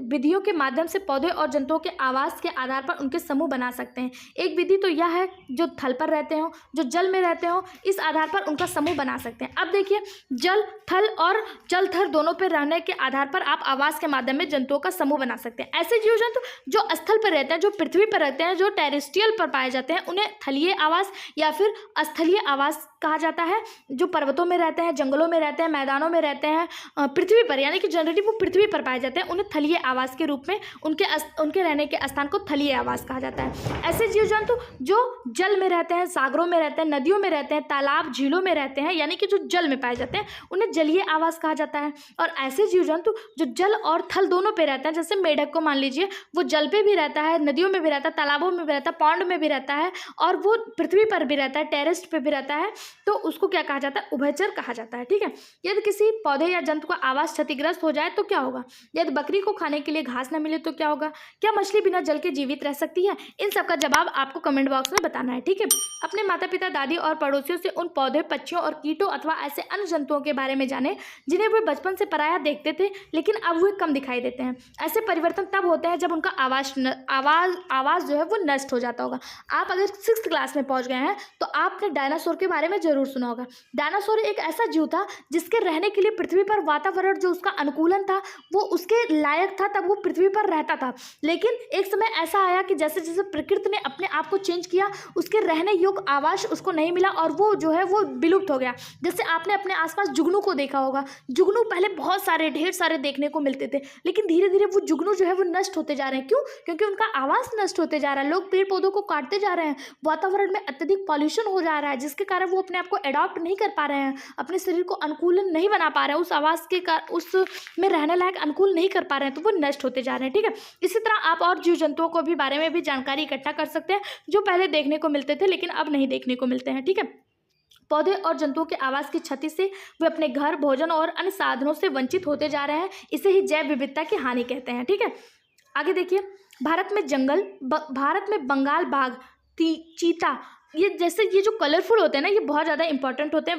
विधियों के माध्यम से पौधे और जंतुओं के आवास के आधार पर उनके समूह बना सकते हैं। एक विधि तो यह है जो थल पर रहते हो, जो जल में रहते हो, इस आधार पर उनका समूह बना सकते हैं। अब देखिए, जल थल और जल थर दोनों पर रहने के आधार पर आप आवास के माध्यम में जंतुओं का समूह बना सकते हैं। ऐसे जीव जंतु जो स्थल पर रहते हैं, जो पृथ्वी पर रहते हैं, जो टेरेस्ट्रियल पर पाए जाते हैं, उन्हें थलीय आवास या फिर स्थलीय आवास कहा जाता है। जो पर्वतों में रहते हैं, जंगलों में रहते हैं, मैदानों में रहते हैं, पृथ्वी पर, यानी कि जनरली वो पृथ्वी पर पाए जाते हैं, उन्हें थलीय आवास के रूप में उनके रहने के स्थान को थलीय आवास कहा जाता है। ऐसे जीव जंतु जो जल में रहते हैं, सागरों में रहते हैं, नदियों में रहते हैं, तालाब झीलों में रहते हैं, यानी कि जो जल में पाए जाते हैं, उन्हें जलीय आवास कहा जाता है। और ऐसे जीव जंतु जो जल और थल दोनों पे रहते हैं, जैसे मेढक को मान लीजिए, वो जल पे भी रहता है, नदियों में भी रहता है, तालाबों में भी रहता है, पौंड में भी रहता है, और वो पृथ्वी पर भी रहता है, टेरेस पे भी रहता है, तो उसको क्या कहा जाता है? उभयचर कहा जाता है। ठीक है। यदि किसी पौधे या जंतु का आवास क्षतिग्रस्त हो जाए तो क्या होगा? यदि बकरी को खाने के लिए घास न मिले तो क्या होगा? क्या मछली बिना जल के जीवित रह सकती है? इन सब का जवाब आपको कमेंट बॉक्स में बताना है। ठीक है। अपने माता पिता, दादी और पड़ोसियों से उन पौधे, पक्षियों और कीटों अथवा ऐसे अन्य जंतुओं के बारे में जाने जिन्हें वे बचपन से पराया देखते थे, लेकिन अब वे कम दिखाई देते हैं। ऐसे परिवर्तन तब होते हैं जब उनका आवाज जो है वो नष्ट हो जाता होगा। आप अगर 6th क्लास में पहुंच गए हैं तो आपने डायनासोर के बारे में जरूर सुना होगा। डायनासोर एक ऐसा जीव था जिसके रहने के लिए पृथ्वी पर वातावरण जो उसका अनुकूलन था वो उसके लायक था, तब वो पृथ्वी पर रहता था। लेकिन एक समय ऐसा आया कि जैसे जैसे प्रकृति ने अपने आप को चेंज किया, उसके रहने योग्य आवास उसको नहीं मिला और वो जो है वो विलुप्त हो गया। जैसे आपने अपने आसपास जुगनू को देखा होगा। जुगनू पहले बहुत सारे, ढेर सारे देखने को मिलते थे, लेकिन धीरे धीरे वो जुगनू जो है वो नष्ट होते जा रहे हैं। क्यों? क्योंकि उनका आवास नष्ट होते जा रहा है। लोग पेड़ पौधों को काटते जा रहे हैं, वातावरण में अत्यधिक पॉल्यूशन हो जा रहा है, जिसके कारण वो अपने आप को अडॉप्ट नहीं कर पा रहे हैं, अपने शरीर को अनुकूलन नहीं बना पा रहे हैं, उस आवास के उस में रहने लायक अनुकूल नहीं कर पा रहे हैं, तो वो नष्ट होते जा रहे हैं। ठीक है। इसी तरह आप और जीव जंतुओं को भी बारे में भी जानकारी इकट्ठा कर सकते हैं जो पहले देखने को मिलते थे लेकिन अब नहीं देखने को मिलते हैं। ठीक है। पौधे और जंतुओं के आवास की क्षति से वे अपने घर, भोजन और अन्य साधनों से वंचित होते जा रहे हैं। इसे ही जैव विविधता की हानि कहते हैं। ठीक है। आगे देखिए, भारत में बंगाल बाघ, चीता, ये जैसे ये जो कलरफुल होते हैं ना, ये बहुत ज़्यादा इंपॉर्टेंट होते हैं।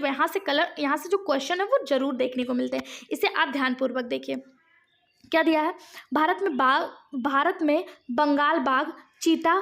यहाँ से जो क्वेश्चन है वो जरूर देखने को मिलते हैं। इसे आप ध्यानपूर्वक देखिए। क्या दिया है? भारत में बंगाल बाघ, चीता,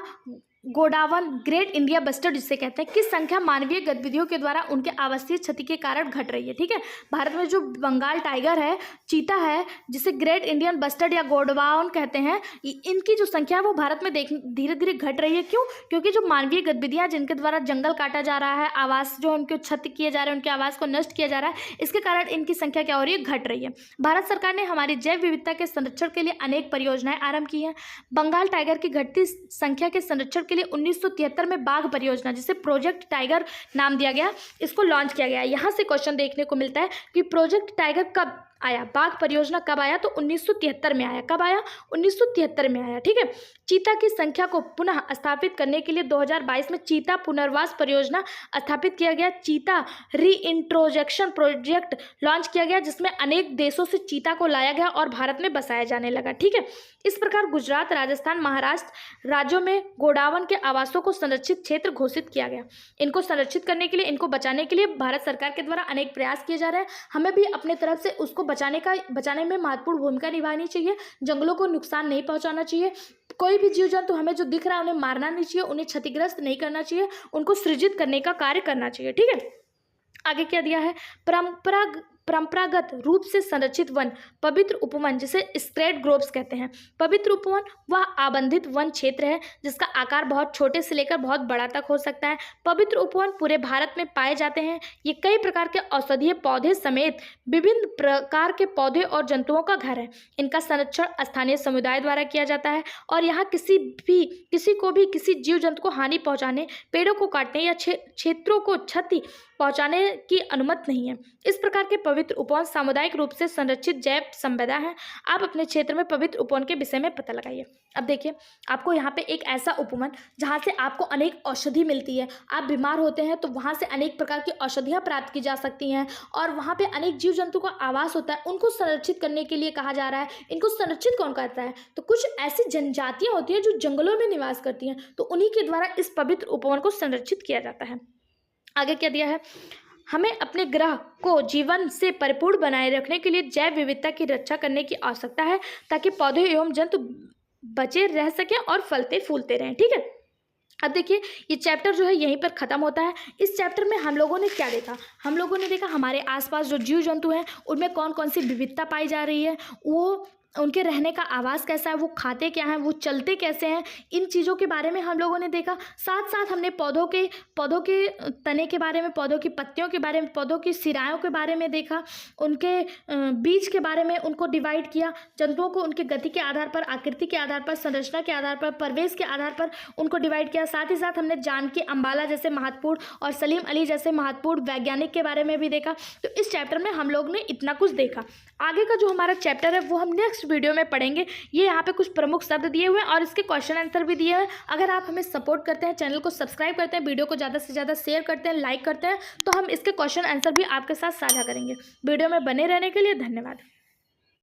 गोडावन, ग्रेट इंडिया बस्टर्ड जिसे कहते हैं, की संख्या मानवीय गतिविधियों के द्वारा उनके आवासीय क्षति के कारण घट रही है। ठीक है। भारत में जो बंगाल टाइगर है, चीता है, जिसे ग्रेट इंडियन बस्टर्ड या गोडवान कहते हैं, इनकी जो संख्या है वो भारत में धीरे धीरे घट रही है। क्यों? क्योंकि जो मानवीय गतिविधियां जिनके द्वारा जंगल काटा जा रहा है, आवास जो उनके क्षति किए जा रहे हैं, उनके आवास को नष्ट किया जा रहा है, इसके कारण इनकी संख्या क्या हो रही है? घट रही है। भारत सरकार ने हमारी जैव विविधता के संरक्षण के लिए अनेक परियोजनाएं आरंभ की हैं। बंगाल टाइगर की घटती संख्या के संरक्षण के लिए 1973 में बाघ परियोजना, जिसे प्रोजेक्ट टाइगर नाम दिया गया, इसको लॉन्च किया गया। यहाँ से क्वेश्चन देखने को मिलता है कि प्रोजेक्ट टाइगर कब आया, बाघ परियोजना कब आया? तो 1973 में आया। कब आया? 1973 में आया। ठीक है। चीता की संख्या को पुनः स्थापित करने के लिए 2022 में चीता पुनर्वास परियोजना स्थापित किया गया। चीता रीइंट्रोजेक्शन प्रोजेक्ट लॉन्च किया गया, जिसमें अनेक देशों से चीता को लाया गया और भारत में बसाया जाने लगा। ठीक है। इस प्रकार गुजरात, राजस्थान, महाराष्ट्र राज्यों में गोडावन के आवासों को संरक्षित क्षेत्र घोषित किया गया। इनको संरक्षित करने के लिए, इनको बचाने के लिए भारत सरकार के द्वारा अनेक प्रयास किए जा रहे हैं। हमें भी अपने तरफ से उसको बचाने में महत्वपूर्ण भूमिका निभानी चाहिए। जंगलों को नुकसान नहीं पहुंचाना चाहिए। कोई भी जीव जंतु हमें जो दिख रहा है उन्हें मारना नहीं चाहिए, उन्हें क्षतिग्रस्त नहीं करना चाहिए, उनको सृजित करने का कार्य करना चाहिए। ठीक है। आगे क्या दिया है? परंपरागत रूप से संरक्षित वन, पवित्र उपवन जिसे स्क्रेड ग्रोव्स कहते हैं। पवित्र उपवन वह आबंधित वन क्षेत्र है जिसका आकार बहुत छोटे से लेकर बहुत बड़ा तक हो सकता है। पवित्र उपवन पूरे भारत में पाए जाते हैं। ये कई प्रकार के औषधीय पौधे समेत विभिन्न प्रकार के पौधे और जंतुओं का घर है। इनका संरक्षण स्थानीय समुदाय द्वारा किया जाता है और यहाँ किसी को भी किसी जीव जंतु को हानि पहुँचाने, पेड़ों को काटने या क्षेत्रों को क्षति पहुंचाने की अनुमति नहीं है। इस प्रकार के पवित्र उपवन सामुदायिक रूप से संरक्षित जैव संपदा है। आप अपने क्षेत्र में पवित्र उपवन के विषय में पता लगाइए। अब देखिए, आपको यहाँ पे एक ऐसा उपवन जहाँ से आपको अनेक औषधि मिलती है। आप बीमार होते हैं तो वहाँ से अनेक प्रकार की औषधियाँ प्राप्त की जा सकती हैं और वहाँ पे अनेक जीव जंतु का आवास होता है। उनको संरक्षित करने के लिए कहा जा रहा है। इनको संरक्षित कौन करता है? तो कुछ ऐसी जनजातियाँ होती हैं जो जंगलों में निवास करती हैं, तो उन्हीं के द्वारा इस पवित्र उपवन को संरक्षित किया जाता है। आगे क्या दिया है? हमें अपने ग्रह को जीवन से परिपूर्ण बनाए रखने के लिए जैव विविधता की रक्षा करने की आवश्यकता है ताकि पौधे एवं जंतु बचे रह सकें और फलते फूलते रहें। ठीक है। अब देखिए, ये चैप्टर जो है यहीं पर ख़त्म होता है। इस चैप्टर में हम लोगों ने क्या देखा? हम लोगों ने देखा हमारे आसपास जो जीव जंतु हैं उनमें कौन कौन सी विविधता पाई जा रही है, वो उनके रहने का आवास कैसा है, वो खाते क्या हैं, वो चलते कैसे हैं, इन चीज़ों के बारे में हम लोगों ने देखा। साथ साथ हमने पौधों के तने के बारे में, पौधों की पत्तियों के बारे में, पौधों की सिराओं के बारे में देखा, उनके बीज के बारे में उनको डिवाइड किया, जंतुओं को उनके गति के आधार पर, आकृति के आधार पर, संरचना के आधार पर, परिवेश के आधार पर उनको डिवाइड किया। साथ ही साथ हमने जानकी अम्बाला जैसे महत्वपूर्ण और सलीम अली जैसे महत्वपूर्ण वैज्ञानिक के बारे में भी देखा। तो इस चैप्टर में हम लोग ने इतना कुछ देखा। आगे का जो हमारा चैप्टर है वो हम नेक्स्ट वीडियो में पढ़ेंगे। ये यहाँ पे कुछ प्रमुख शब्द दिए हुए हैं और इसके क्वेश्चन आंसर भी दिए हैं। अगर आप हमें सपोर्ट करते हैं, चैनल को सब्सक्राइब करते हैं, वीडियो को ज़्यादा से ज़्यादा शेयर करते हैं, लाइक करते हैं, तो हम इसके क्वेश्चन आंसर भी आपके साथ साझा करेंगे। वीडियो में बने रहने के लिए धन्यवाद।